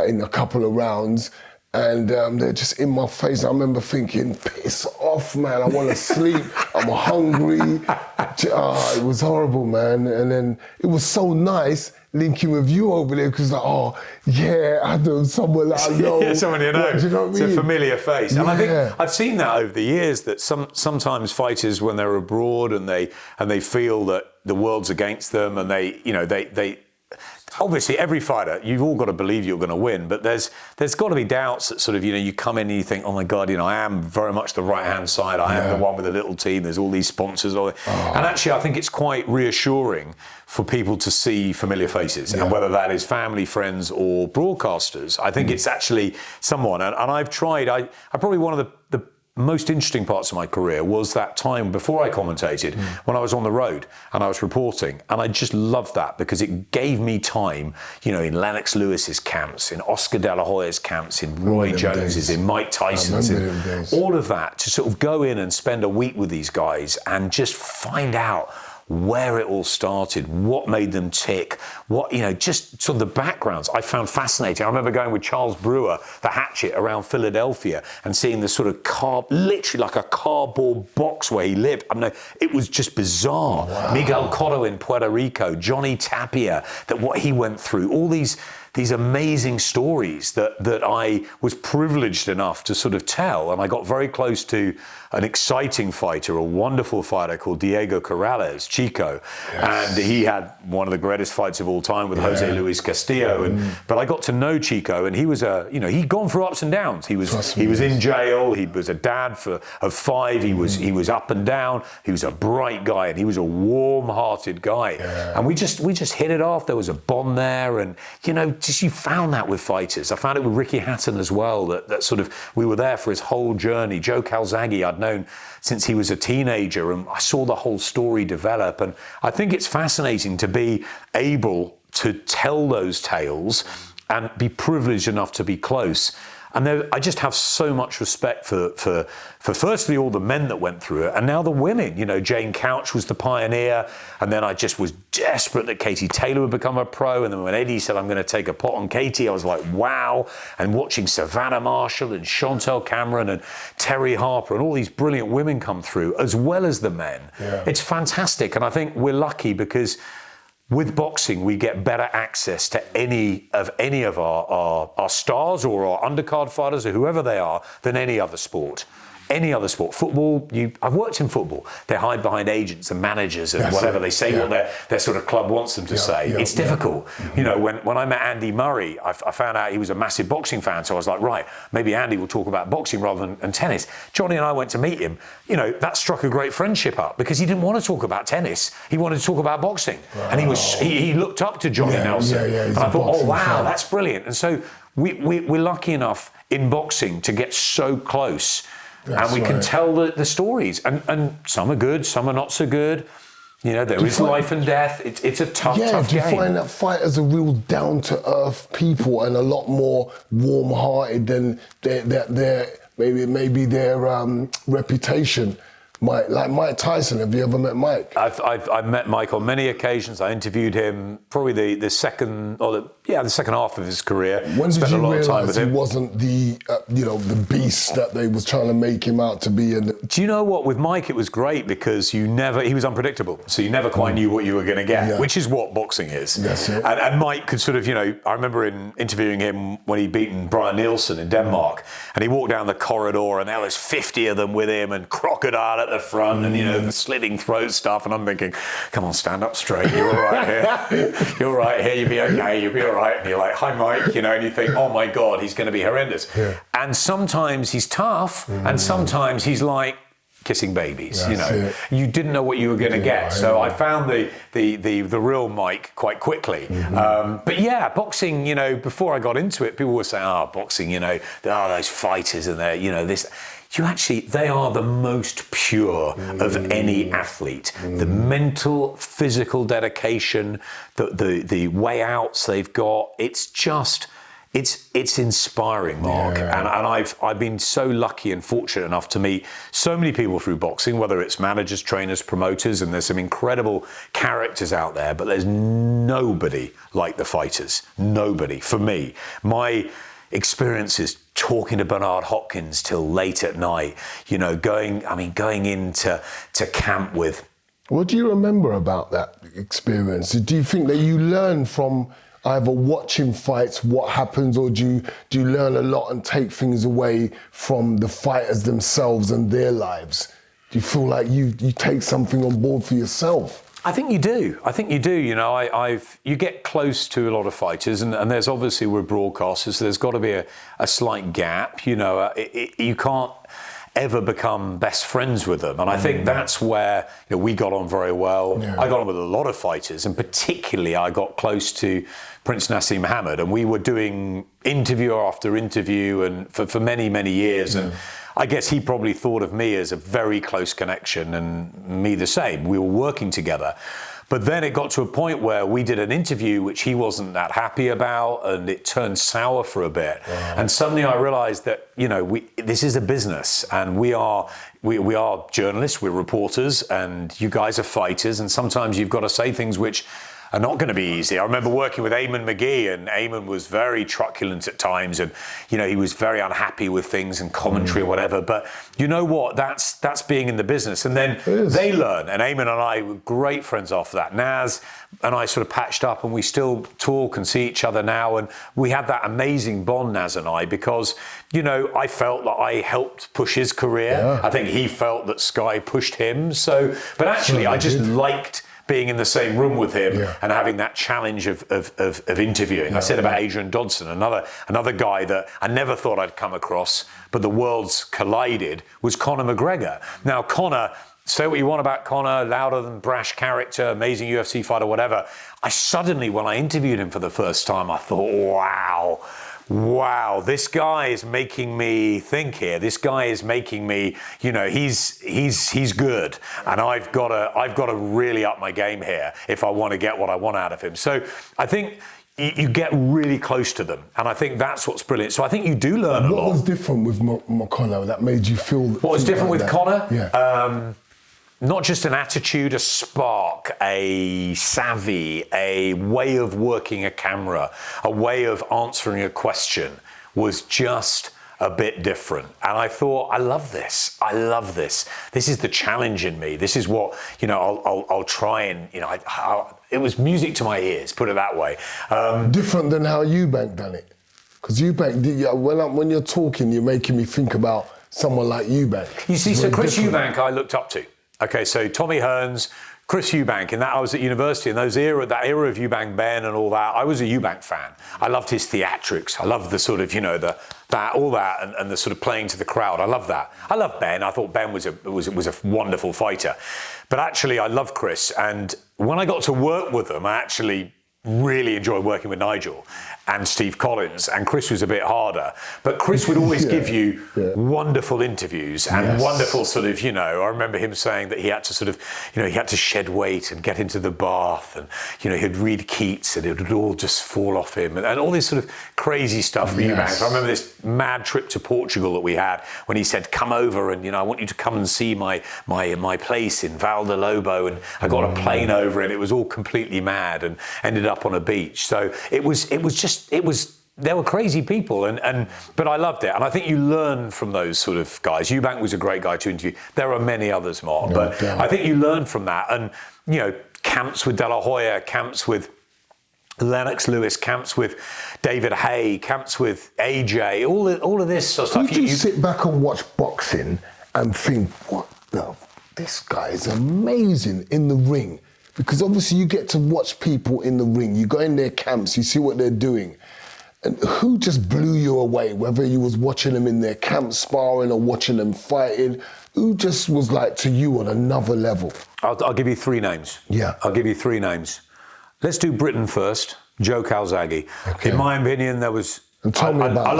in a couple of rounds. And they're just in my face. I remember thinking, piss off, man. I want to sleep. I'm hungry. It was horrible, man. And then it was so nice linking with you over there because like, oh yeah, I know someone that I know. Yeah, someone you know. Do you know what I mean? It's a familiar face. And I think Yeah. I've seen that over the years that sometimes fighters when they're abroad and they feel that the world's against them and they obviously every fighter, you've all got to believe you're going to win, but there's got to be doubts that sort of, you come in and you think, oh my God, I am very much the right-hand side. I am the one with a little team. There's all these sponsors. And actually, I think it's quite reassuring for people to see familiar faces, and whether that is family, friends, or broadcasters. I think it's actually someone, and I've tried, I probably one of the most interesting parts of my career was that time before I commentated, when I was on the road and I was reporting, and I just loved that because it gave me time, in Lennox Lewis's camps, in Oscar De La Hoya's camps, in Roy Jones's, in Mike Tyson's, in all of that, to sort of go in and spend a week with these guys and just find out where it all started, what made them tick, just sort of the backgrounds I found fascinating. I remember going with Charles Brewer, the Hatchet, around Philadelphia and seeing the sort of literally like a cardboard box where he lived. I mean, it was just bizarre. Wow. Miguel Cotto in Puerto Rico, Johnny Tapia, that what he went through, all these amazing stories that I was privileged enough to sort of tell. And I got very close to an exciting fighter, a wonderful fighter called Diego Corrales, Chico. Yes. And he had one of the greatest fights of all time with Jose Luis Castillo. But I got to know Chico, and he was he'd gone through ups and downs. He was in jail. He was a dad of 5. He was up and down. He was a bright guy, and he was a warm-hearted guy. Yeah. And we just hit it off. There was a bond there, and you found that with fighters. I found it with Ricky Hatton as well, that sort of, we were there for his whole journey. Joe Calzaghe, I'd known since he was a teenager, and I saw the whole story develop. And I think it's fascinating to be able to tell those tales and be privileged enough to be close. And I just have so much respect for firstly all the men that went through it, and now the women. Jane Couch was the pioneer, and then I just was desperate that Katie Taylor would become a pro. And then when Eddie said, I'm going to take a pot on Katie, I was like, wow. And watching Savannah Marshall and Chantel Cameron and Terry Harper and all these brilliant women come through, as well as the men. Yeah. It's fantastic. And I think we're lucky because with boxing, we get better access to any of our stars or our undercard fighters or whoever they are than any other sport. Any other sport. Football, I've worked in football. They hide behind agents and managers and whatever. They say what their sort of club wants them to say. It's difficult. When I met Andy Murray, I found out he was a massive boxing fan. So I was like, right, maybe Andy will talk about boxing rather than tennis. Johnny and I went to meet him. That struck a great friendship up because he didn't want to talk about tennis. He wanted to talk about boxing. Wow. And he looked up to Johnny Nelson. And I thought, oh, wow, that's brilliant. And so we're lucky enough in boxing to get so close. That's and we can tell the stories. And some are good, some are not so good. There is life and death. It's a tough game. Do you find that fighters are real down-to-earth people and a lot more warm-hearted than their maybe their reputation? Like Mike Tyson, have you ever met Mike? I've met Mike on many occasions. I interviewed him probably the second half of his career. When did you realise he wasn't the beast that they was trying to make him out to be? Do you know what? With Mike, it was great because he was unpredictable, so you never quite knew what you were going to get, which is what boxing is. That's it. And Mike could sort of, I remember interviewing him when he'd beaten Brian Nielsen in Denmark, and he walked down the corridor, and there was 50 of them with him, and Crocodile at the front, and the slitting throat stuff, and I'm thinking, come on, stand up straight, you're all right here, you're all right here, you'll be okay, you'll be all right. And you're like, hi Mike, and you think, oh my God, he's going to be horrendous. Yeah. And sometimes he's tough, and sometimes he's like kissing babies. You didn't know what you were going to get. So I found the real Mike quite quickly. But yeah, boxing, before I got into it, people were saying, boxing, those fighters and they're, this. They are the most pure of any athlete. The mental, physical dedication, the way outs they've got, it's inspiring, Mark. Yeah. And I've been so lucky and fortunate enough to meet so many people through boxing, whether it's managers, trainers, promoters, and there's some incredible characters out there, but there's nobody like the fighters. Nobody. For me, my experiences talking to Bernard Hopkins till late at night, going into camp with What do you remember about that experience? Do you think that you learn from either watching fights, what happens, or do you learn a lot and take things away from the fighters themselves and their lives? Do you feel like you take something on board for yourself? I think you do. You know, you get close to a lot of fighters, and there's obviously, we're broadcasters, so there's got to be a slight gap. You know, you can't ever become best friends with them, and I think that's where, you know, we got on very well. Yeah. I got on with a lot of fighters, and particularly I got close to Prince Nassim Muhammad, and we were doing interview after interview, and for many, many years. And I guess he probably thought of me as a very close connection, and me the same. We were working together. But then it got to a point where we did an interview which he wasn't that happy about, and it turned sour for a bit. Wow. And suddenly I realized that, you know, this is a business, and we are journalists, we're reporters, and you guys are fighters, and sometimes you've got to say things which are not going to be easy. I remember working with Eamon McGee, and Eamon was very truculent at times, and, you know, he was very unhappy with things and commentary or whatever. But you know what? That's being in the business. And then they learn. And Eamon and I were great friends after that. Naz and I sort of patched up, and we still talk and see each other now. And we had that amazing bond, Naz and I, because, you know, I felt that I helped push his career. Yeah. I think he felt that Sky pushed him. So, but actually, I just liked being in the same room with him and having that challenge of interviewing. I said about Adrian Dodson, another guy that I never thought I'd come across, but the worlds collided, was Conor McGregor. Now, Conor, say what you want about Conor, louder than brash character, amazing UFC fighter, whatever. I suddenly, when I interviewed him for the first time, I thought, wow, this guy is making me think here. This guy is making me, you know, he's good, and I've got to really up my game here if I want to get what I want out of him. So I think you get really close to them, and I think that's what's brilliant. So I think you do learn a lot. What was different with Conor that made you feel? What was different with Conor? Yeah. Not just an attitude, a spark, a savvy, a way of working a camera, a way of answering a question was just a bit different. And I thought, I love this. This is the challenge in me. This is what, you know, I'll try and, you know, it was music to my ears, put it that way. Different than how Eubank done it. Because Eubank, when you're talking, you're making me think about someone like Eubank. You see, so Chris Eubank I looked up to. Okay, so Tommy Hearns, Chris Eubank, and that I was at university, and that era of Eubank Ben and all that, I was a Eubank fan. I loved his theatrics. I loved the sort of, you know, all that, and the sort of playing to the crowd. I love that. I love Ben. I thought Ben was a wonderful fighter. But actually, I love Chris, and when I got to work with them, I actually really enjoyed working with Nigel and Steve Collins, and Chris was a bit harder, but Chris would always give you wonderful interviews and wonderful sort of, you know, I remember him saying that he had to sort of, you know, he had to shed weight and get into the bath, and, you know, he'd read Keats and it would all just fall off him, and all this sort of crazy stuff for Eubank. I remember this mad trip to Portugal that we had when he said, come over and, you know, I want you to come and see my place in Val de Lobo, and I got a plane over, and it was all completely mad and ended up on a beach. So it was they were crazy people, but I loved it, and I think you learn from those sort of guys. Eubank was a great guy to interview. There are many others, Mark, but I think you learn from that, and, you know, camps with De La Hoya, camps with Lennox Lewis, camps with David Haye, camps with AJ, all of this sort of stuff. You sit back and watch boxing and think, this guy is amazing in the ring. Because obviously you get to watch people in the ring. You go in their camps, you see what they're doing. And who just blew you away? Whether you was watching them in their camp sparring or watching them fighting, who just was like to you on another level? I'll give you three names. Yeah. I'll give you three names. Let's do Britain first. Joe Calzaghe. Okay. In my opinion, there was... And tell me about I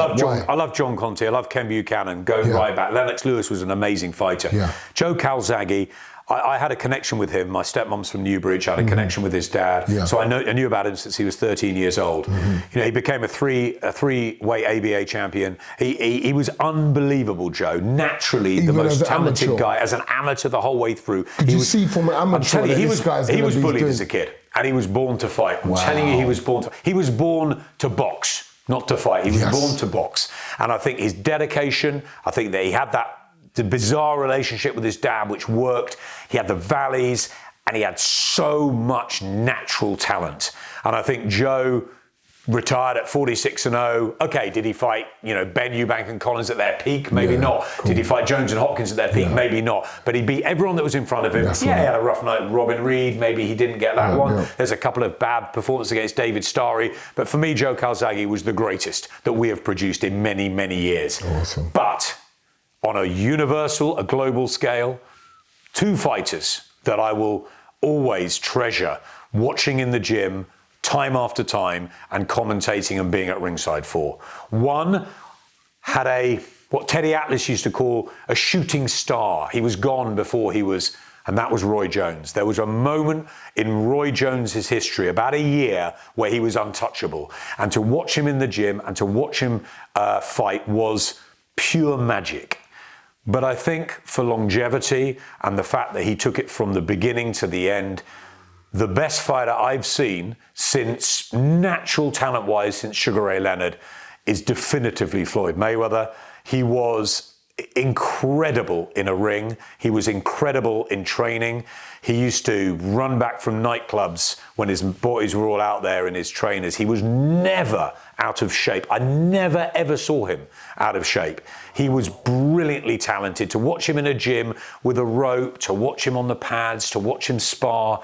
love John Conte. I love Ken Buchanan. Going right back. Lennox Lewis was an amazing fighter. Yeah. Joe Calzaghe, I had a connection with him. My stepmom's from Newbridge. I had a connection with his dad. Yeah. So I knew about him since he was 13 years old. Mm-hmm. You know, he became a three-weight ABA champion. He was unbelievable, Joe. Naturally, even the most talented guy. As an amateur the whole way through. Could you see from an amateur? I'm telling you, he was bullied as a kid. And he was born to fight. I'm telling you, he was born to box, not to fight. He was born to box. And I think his dedication, I think that he had the bizarre relationship with his dad, which worked. He had the valleys, and he had so much natural talent. And I think Joe retired at 46-0. Okay, did he fight, Ben Eubank and Collins at their peak? Maybe not. Cool. Did he fight Jones and Hopkins at their peak? Maybe not. But he beat everyone that was in front of him. He had a rough night with Robin Reed. Maybe he didn't get that one. There's a couple of bad performances against David Starry. But for me, Joe Calzaghe was the greatest that we have produced in many, many years. Awesome. But on a universal, a global scale, two fighters that I will always treasure watching in the gym, time after time, and commentating and being at ringside for. One had what Teddy Atlas used to call a shooting star. He was gone before he was, and that was Roy Jones. There was a moment in Roy Jones's history, about a year, where he was untouchable. And to watch him in the gym and to watch him fight was pure magic. But I think for longevity and the fact that he took it from the beginning to the end, the best fighter I've seen since, natural talent-wise, since Sugar Ray Leonard is definitively Floyd Mayweather. He was incredible in a ring. He was incredible in training. He used to run back from nightclubs when his boys were all out there and his trainers. He was never out of shape. I never, ever saw him out of shape. He was brilliantly talented. To watch him in a gym with a rope, to watch him on the pads, to watch him spar,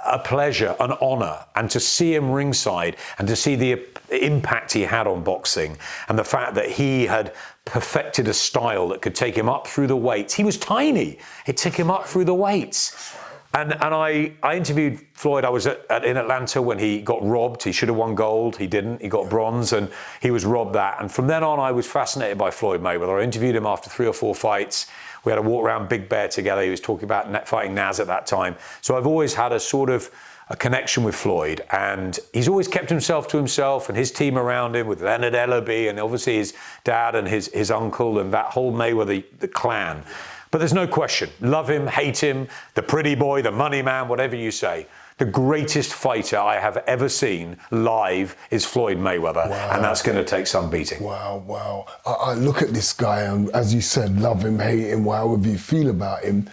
a pleasure, an honor, and to see him ringside and to see the impact he had on boxing and the fact that he had perfected a style that could take him up through the weights. He was tiny. It took him up through the weights. And I interviewed Floyd. I was in Atlanta when he got robbed. He should have won gold. He didn't. He got bronze, and he was robbed that. And from then on, I was fascinated by Floyd Mayweather. I interviewed him after 3 or 4 fights. We had a walk around Big Bear together. He was talking about fighting Naz at that time. So I've always had a sort of a connection with Floyd, and he's always kept himself to himself and his team around him with Leonard Ellerby and obviously his dad and his uncle and that whole Mayweather, the clan. But there's no question. Love him, hate him, the pretty boy, the money man, whatever you say. The greatest fighter I have ever seen live is Floyd Mayweather, and that's going to take some beating. Wow. I look at this guy, and as you said, love him, hate him, however you feel about him.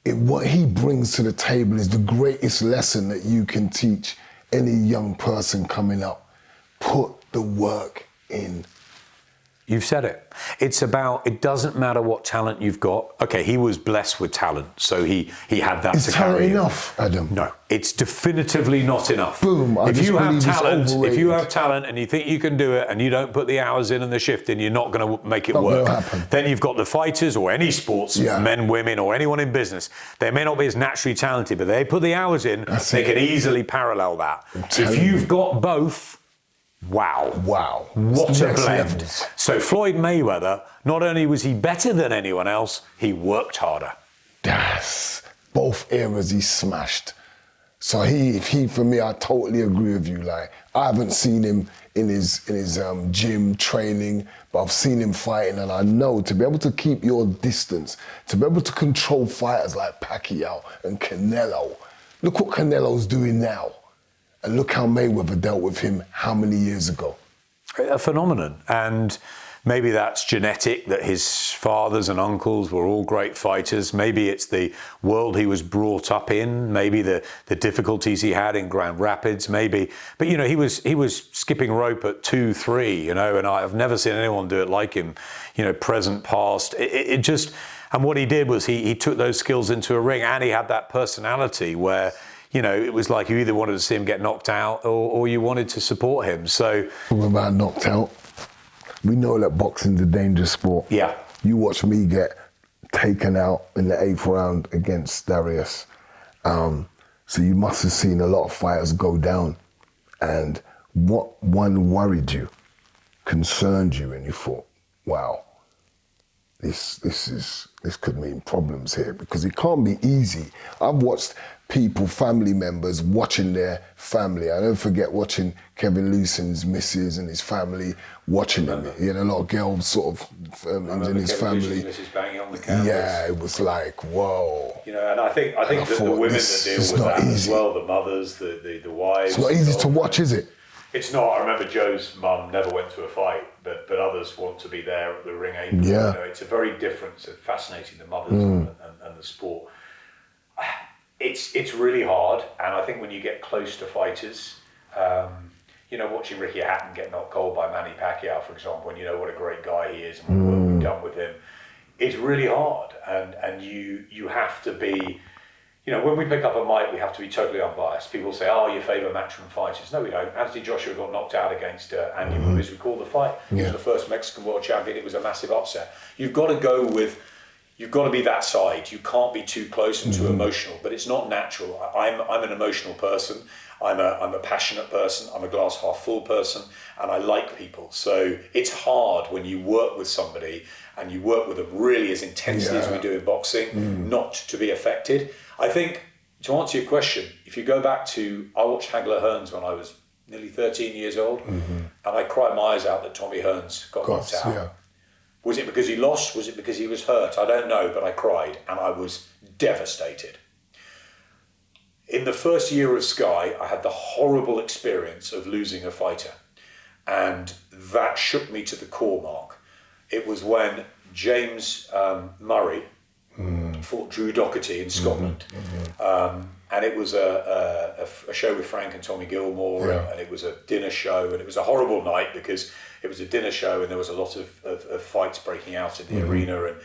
What he brings to the table is the greatest lesson that you can teach any young person coming up. Put the work in. You've said it. It's about, it doesn't matter what talent you've got. Okay, he was blessed with talent, so he had that to carry. Is talent enough, Adam? No, it's definitively not enough. Boom. If you have talent and you think you can do it and you don't put the hours in and the shift in, you're not going to make it work. Then you've got the fighters or any sports, men, women, or anyone in business. They may not be as naturally talented, but they put the hours in, they can easily parallel that. If you've got both, wow. What a blend. So Floyd Mayweather, not only was he better than anyone else, he worked harder. Yes. Both eras he smashed. So for me, I totally agree with you. Like, I haven't seen him in his gym training, but I've seen him fighting, and I know to be able to keep your distance, to be able to control fighters like Pacquiao and Canelo. Look what Canelo's doing now. And look how Mayweather dealt with him how many years ago? A phenomenon. And maybe that's genetic, that his fathers and uncles were all great fighters. Maybe it's the world he was brought up in. Maybe the difficulties he had in Grand Rapids. Maybe. But, he was skipping rope at 2, 3, and I've never seen anyone do it like him, present, past. And what he did was he took those skills into a ring, and he had that personality where, it was like you either wanted to see him get knocked out or you wanted to support him. So, talking about knocked out, we know that boxing's a dangerous sport. Yeah. You watch me get taken out in the 8th round against Darius. So you must have seen a lot of fighters go down. And what one worried you, concerned you, and you thought, wow, this could mean problems here, because it can't be easy. I've watched people, family members, watching their family. I don't forget watching Kevin Lewson's missus and his family watching him. He had a lot of girls sort of in his family. Mrs. banging on the canvas. Yeah, it was like, whoa. And I think that the women that deal with that as well, the mothers, the wives. It's not easy to watch, is it? It's not. I remember Joe's mum never went to a fight, but others want to be there at the ring apron. Yeah. It's a very different, fascinating, the mothers and the sport. it's really hard, and I think when you get close to fighters, watching Ricky Hatton get knocked cold by Manny Pacquiao, for example, and you know what a great guy he is and what we've done with him, it's really hard, and you have to be, when we pick up a mic, we have to be totally unbiased. People say, "Oh, your favourite matchroom fighters." No, we don't. Anthony Joshua got knocked out against Andy Ruiz. We called the fight. He was the first Mexican world champion. It was a massive upset. You've got to be that side. You can't be too close and too emotional. But it's not natural. I'm an emotional person. I'm a passionate person. I'm a glass half full person, and I like people. So it's hard when you work with somebody and you work with them really as intensely as we do in boxing, not to be affected. I think, to answer your question, if you go back to, I watched Hagler Hearns when I was nearly 13 years old, and I cried my eyes out that Tommy Hearns got knocked out. Yeah. Was it because he lost? Was it because he was hurt? I don't know, but I cried, and I was devastated. In the first year of Sky, I had the horrible experience of losing a fighter, and that shook me to the core, Mark. It was when James Murray fought Drew Doherty in Scotland. And it was a show with Frank and Tommy Gilmore, and it was a dinner show, and it was a horrible night because it was a dinner show and there was a lot of fights breaking out in the arena and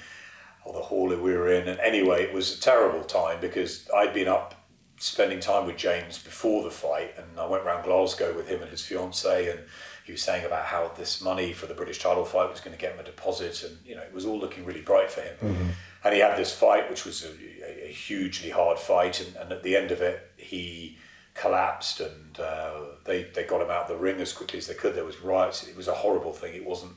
the hall that we were in. And anyway, it was a terrible time because I'd been up spending time with James before the fight, and I went around Glasgow with him and his fiancée, and he was saying about how this money for the British title fight was going to get him a deposit, and it was all looking really bright for him. And he had this fight, which was a hugely hard fight, and at the end of it, he collapsed, and they got him out of the ring as quickly as they could. There was riots. It was a horrible thing. It wasn't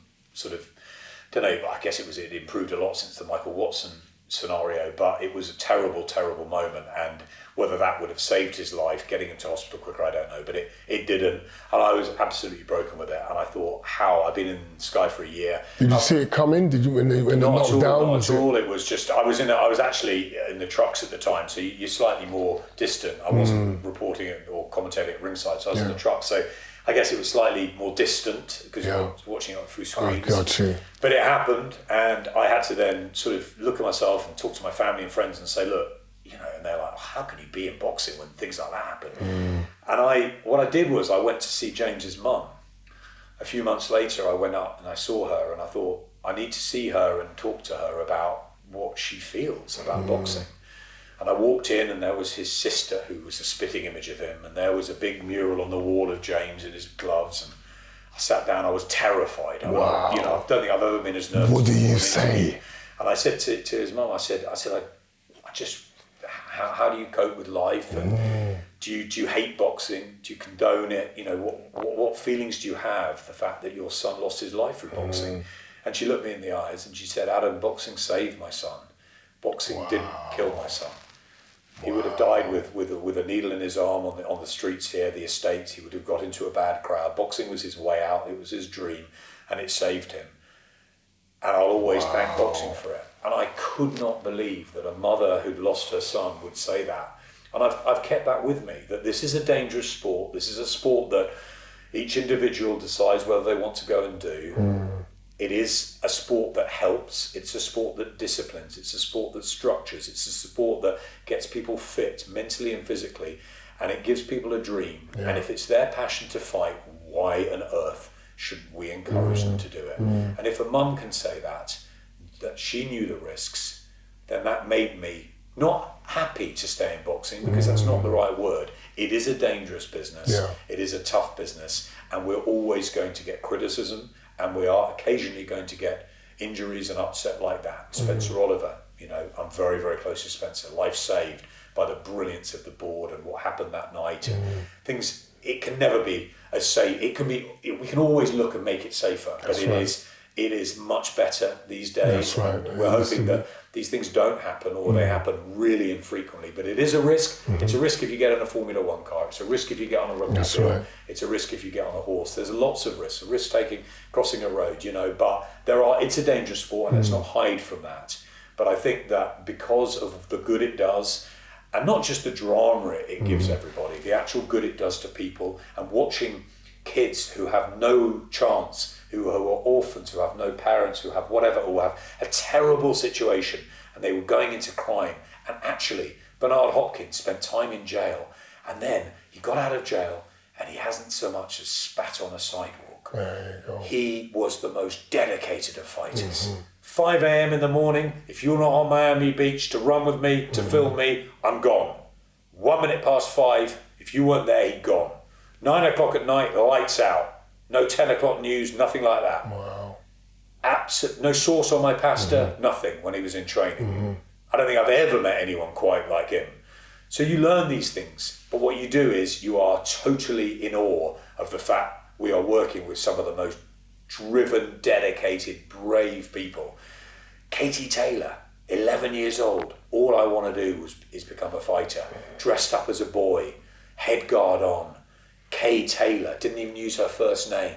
but I guess it improved a lot since the Michael Watson scenario, but it was a terrible, terrible moment, and whether that would have saved his life, getting him to hospital quicker, I don't know, but it didn't, and I was absolutely broken with it, and I thought, I've been in Sky for a year. Did you see it coming? Did you when they knocked down? Not at all. It was just, I was actually in the trucks at the time, so you're slightly more distant. I wasn't reporting it or commentating at ringside, so I was in the truck, so I guess it was slightly more distant because I was watching it through screens. Oh, got you. But it happened, and I had to then sort of look at myself and talk to my family and friends and say, look, and they're like, how can you be in boxing when things like that happen? And what I did was I went to see James's mum. A few months later, I went up and I saw her, and I thought, I need to see her and talk to her about what she feels about boxing. And I walked in, and there was his sister, who was a spitting image of him, and there was a big mural on the wall of James in his gloves, and I sat down, I was terrified. Wow. I don't think I've ever been as nervous. What do you say? And I said to his mum, I said, I just, how do you cope with life? And do you hate boxing? Do you condone it? What feelings do you have, the fact that your son lost his life through boxing? And she looked me in the eyes and she said, Adam, boxing saved my son. Boxing didn't kill my son. He would have died with a needle in his arm on the streets here, the estates. He would have got into a bad crowd. Boxing was his way out. It was his dream, and it saved him. And I'll always thank boxing for it. And I could not believe that a mother who'd lost her son would say that. And I've kept that with me, that this is a dangerous sport. This is a sport that each individual decides whether they want to go and do. It is a sport that helps. It's a sport that disciplines. It's a sport that structures. It's a sport that gets people fit mentally and physically, and it gives people a dream. And if it's their passion to fight, why on earth should we encourage them to do it? And if a mum can say that she knew the risks, then that made me not happy to stay in boxing, because that's not the right word. It is a dangerous business. It is a tough business, and we're always going to get criticism, and we are occasionally going to get injuries and upset like that. Spencer Oliver, I'm very, very close to Spencer. Life saved by the brilliance of the board and what happened that night. And things, it can never be as safe. It can be. We can always look and make it safer, but it is much better these days. That's right. We're hoping that these things don't happen, or they happen really infrequently. But it is a risk. It's a risk if you get in a Formula One car. It's a risk if you get on a rugby field. It's a risk if you get on a horse. There's lots of risks. Risk taking, crossing a road, but it's a dangerous sport, and let's not hide from that. But I think that because of the good it does, and not just the drama it gives everybody, the actual good it does to people, and watching kids who have no chance, who are orphans, who have no parents, who have whatever, or have a terrible situation, and they were going into crime, and actually Bernard Hopkins spent time in jail, and then he got out of jail and he hasn't so much as spat on a sidewalk. There you go. He was the most dedicated of fighters. 5 a.m. in the morning, if you're not on Miami Beach to run with me, to film me, I'm gone. 1 minute past 5, if you weren't there, he'd gone. 9 o'clock at night, the lights out. No 10 o'clock news, nothing like that. Wow. No sauce on my pasta, nothing when he was in training. I don't think I've ever met anyone quite like him. So you learn these things, but what you do is you are totally in awe of the fact we are working with some of the most driven, dedicated, brave people. Katie Taylor, 11 years old, all I want to do is become a fighter. Dressed up as a boy, head guard on. Kay Taylor, didn't even use her first name.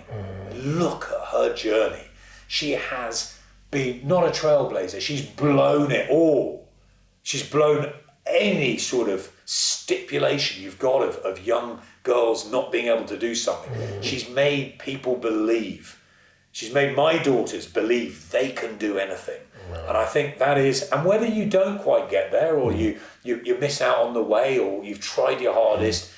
Look at her journey. She has been not a trailblazer, she's blown it all. She's blown any sort of stipulation you've got of young girls not being able to do something. She's made people believe. She's made my daughters believe they can do anything. And I think that is, and whether you don't quite get there or you miss out on the way or you've tried your hardest,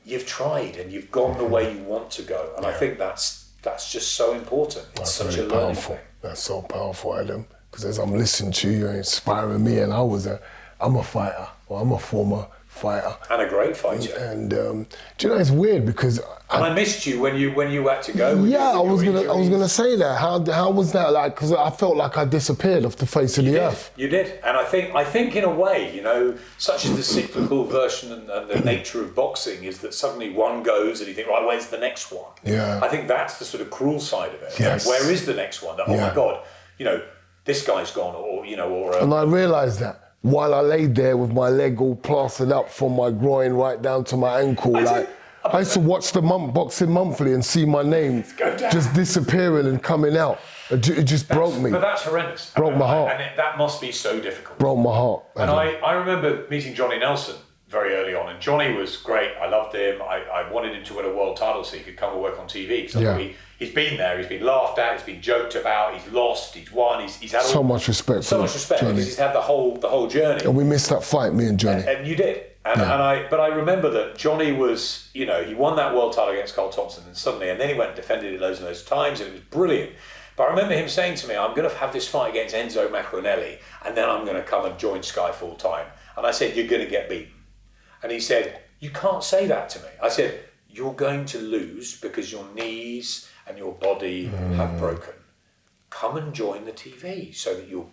you've tried and you've gone the way you want to go. And I think that's just so important. It's such a learning thing. That's so powerful, Adam. Because as I'm listening to you, you're inspiring me, and I'm a fighter, or I'm a former fighter. And a great fighter. And do you know, it's weird because I missed you when you had to go. Yeah, I was gonna say that. How was that like? Because I felt like I disappeared off the face of the earth. You did, and I think in a way, you know, such is the cyclical version and the nature of boxing is that suddenly one goes and you think, right, where's the next one? Yeah. I think that's the sort of cruel side of it. Yes. Where is the next one? That, oh my God, you know, this guy's gone, or you know, or. And I realised that. While I laid there with my leg all plastered up from my groin right down to my ankle, I used to watch the Boxing Monthly and see my name just disappearing and coming out. It just broke me. But that's horrendous. Broke my heart. And that must be so difficult. Broke my heart. And I remember meeting Johnny Nelson very early on, and Johnny was great. I loved him. I wanted him to win a world title so he could come and work on TV. So he's been there, he's been laughed at, he's been joked about, he's lost, he's won, he's had so much respect because he's had the whole journey. And we missed that fight, me and Johnny. And you did. But I remember that Johnny was, you know, he won that world title against Carl Thompson, and then he went and defended it loads and loads of times, and it was brilliant. But I remember him saying to me, I'm going to have this fight against Enzo Macronelli, and then I'm going to come and join Sky full time. And I said, you're going to get beaten. And he said, you can't say that to me. I said, you're going to lose because your knees and your body have broken. Come and join the TV so that you'll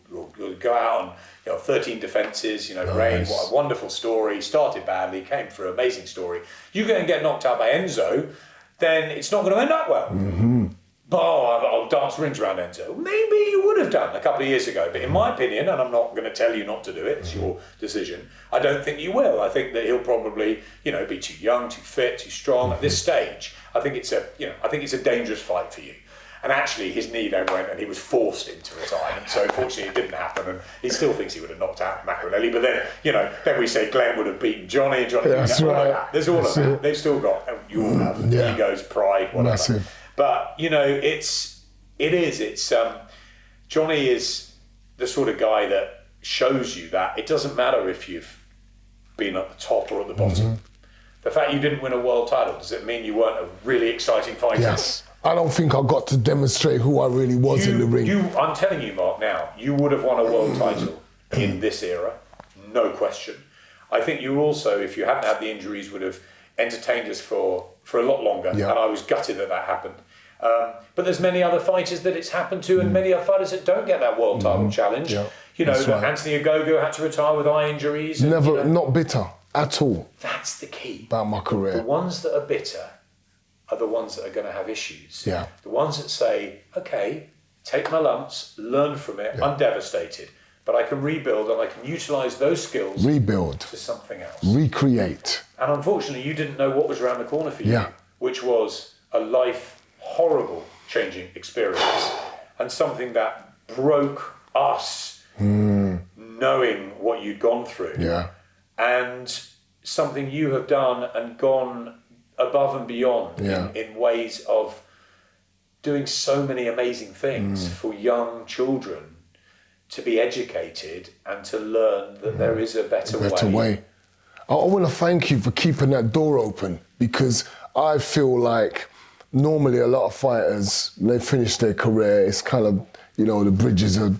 go out on 13 defences, Rain, what a wonderful story, started badly, came through, amazing story. You go and get knocked out by Enzo, then it's not going to end up well. Mm-hmm. But I'll dance rings around Enzo. Maybe you would have done a couple of years ago, but in my opinion, and I'm not going to tell you not to do it, it's your decision, I don't think you will. I think that he'll probably, be too young, too fit, too strong at this stage. I think it's a dangerous fight for you. And actually, his knee then went, and he was forced into retirement. So fortunately, it didn't happen, and he still thinks he would have knocked out Macronelli. But then, then we say Glenn would have beaten Johnny, and Johnny. That's right. There's all of that. They've still got, you all have egos, pride, whatever. Massive. But Johnny is the sort of guy that shows you that it doesn't matter if you've been at the top or at the bottom. Mm-hmm. The fact you didn't win a world title, does it mean you weren't a really exciting fighter? Yes. I don't think I got to demonstrate who I really was in the ring. I'm telling you, Mark, now, you would have won a world title in this era, no question. I think you also, if you hadn't had the injuries, would have entertained us for a lot longer, and I was gutted that happened. But there's many other fighters that it's happened to, and many other fighters that don't get that world title challenge. Yeah. Anthony Ogogo had to retire with eye injuries. Never, not bitter at all. That's the key. About my career. The ones that are bitter are the ones that are going to have issues. Yeah. The ones that say, okay, take my lumps, learn from it, I'm devastated, but I can rebuild and I can utilise those skills to something else. Recreate. And unfortunately, you didn't know what was around the corner for you, which was a horrible changing experience and something that broke us knowing what you'd gone through. Yeah. And something you have done and gone above and beyond in ways of doing so many amazing things for young children to be educated and to learn that there is a better way. I want to thank you for keeping that door open, because I feel like normally a lot of fighters, they finish their career, it's kind of, the bridges are,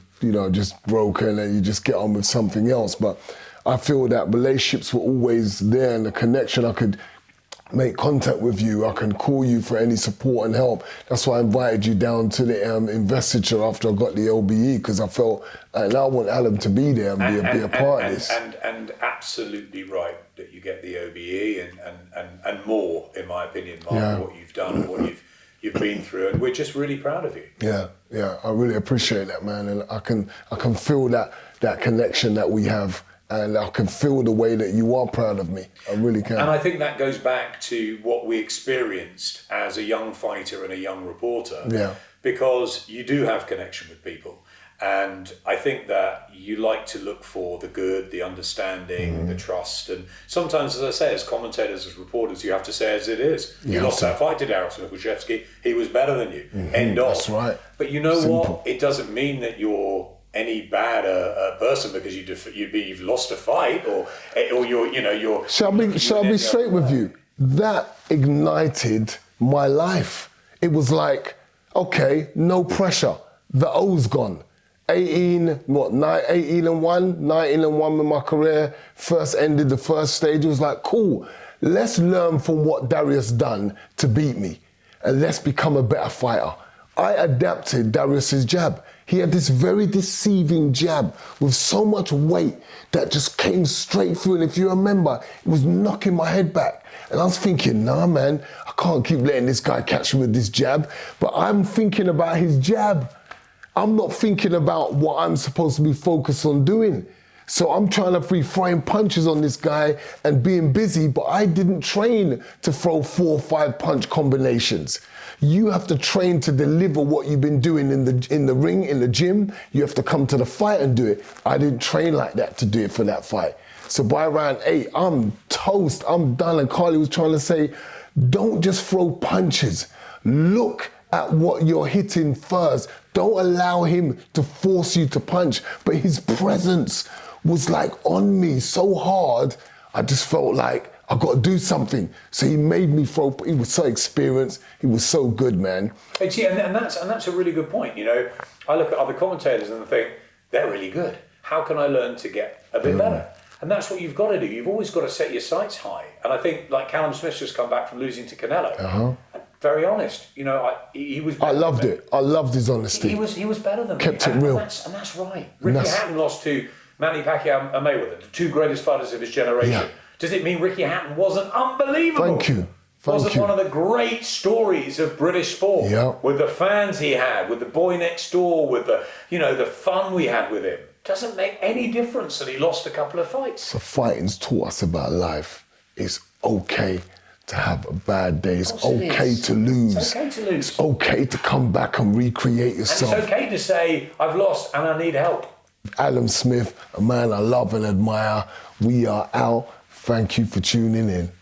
just broken and you just get on with something else. But I feel that relationships were always there, and the connection, I could make contact with you, I can call you for any support and help. That's why I invited you down to the investiture after I got the LBE, because I felt, and I want Alan to be there and be a part of this. And absolutely right that you get the OBE and more, in my opinion, Mark, what you've done and what you've been through, and we're just really proud of you. Yeah, I really appreciate that, man, and I can feel that connection that we have. And I can feel the way that you are proud of me. I really can. And I think that goes back to what we experienced as a young fighter and a young reporter. Yeah. Because you do have connection with people. And I think that you like to look for the good, the understanding, the trust. And sometimes, as I say, as commentators, as reporters, you have to say as it is. You lost that fight to Darryl Smith-Wojcicki. He was better than you. End of. That's right. But you know what? It doesn't mean that you're any bad person because you've lost a fight or you're. Shall I be straight with you? That ignited my life. It was like, okay, no pressure. The O's gone. 18 and 1, 19 and 1 with my career. First ended the first stage. It was like, cool. Let's learn from what Darius done to beat me, and let's become a better fighter. I adapted Darius's jab. He had this very deceiving jab with so much weight that just came straight through. And if you remember, it was knocking my head back. And I was thinking, nah, man, I can't keep letting this guy catch me with this jab. But I'm thinking about his jab. I'm not thinking about what I'm supposed to be focused on doing. So I'm trying to be throwing punches on this guy and being busy, but I didn't train to throw 4 or 5 punch combinations. You have to train to deliver what you've been doing in the ring, in the gym. You have to come to the fight and do it. I didn't train like that to do it for that fight. So by round 8, I'm toast, I'm done. And Carly was trying to say, don't just throw punches. Look at what you're hitting first. Don't allow him to force you to punch. But his presence was like on me so hard, I just felt like I got to do something. So he made me throw. He was so experienced. He was so good, man. And see, and that's a really good point. I look at other commentators and I think they're really good. How can I learn to get a bit better? And that's what you've got to do. You've always got to set your sights high. And I think, like Callum Smith's just come back from losing to Canelo. Very honest. He was. I loved it. I loved his honesty. He was better than me. Kept it real. And that's right. Ricky Hatton lost to Manny Pacquiao and Mayweather, the 2 greatest fighters of his generation. Yeah. Does it mean Ricky Hatton wasn't unbelievable? Thank you. Wasn't one of the great stories of British sport? Yeah. With the fans he had, with the boy next door, with the fun we had with him. Doesn't make any difference that he lost a couple of fights. So fighting's taught us about life. It's okay to have a bad day. It's okay to lose. It's okay to lose. It's okay to come back and recreate yourself. And it's okay to say, I've lost and I need help. Alan Smith, a man I love and admire. We are out. Thank you for tuning in.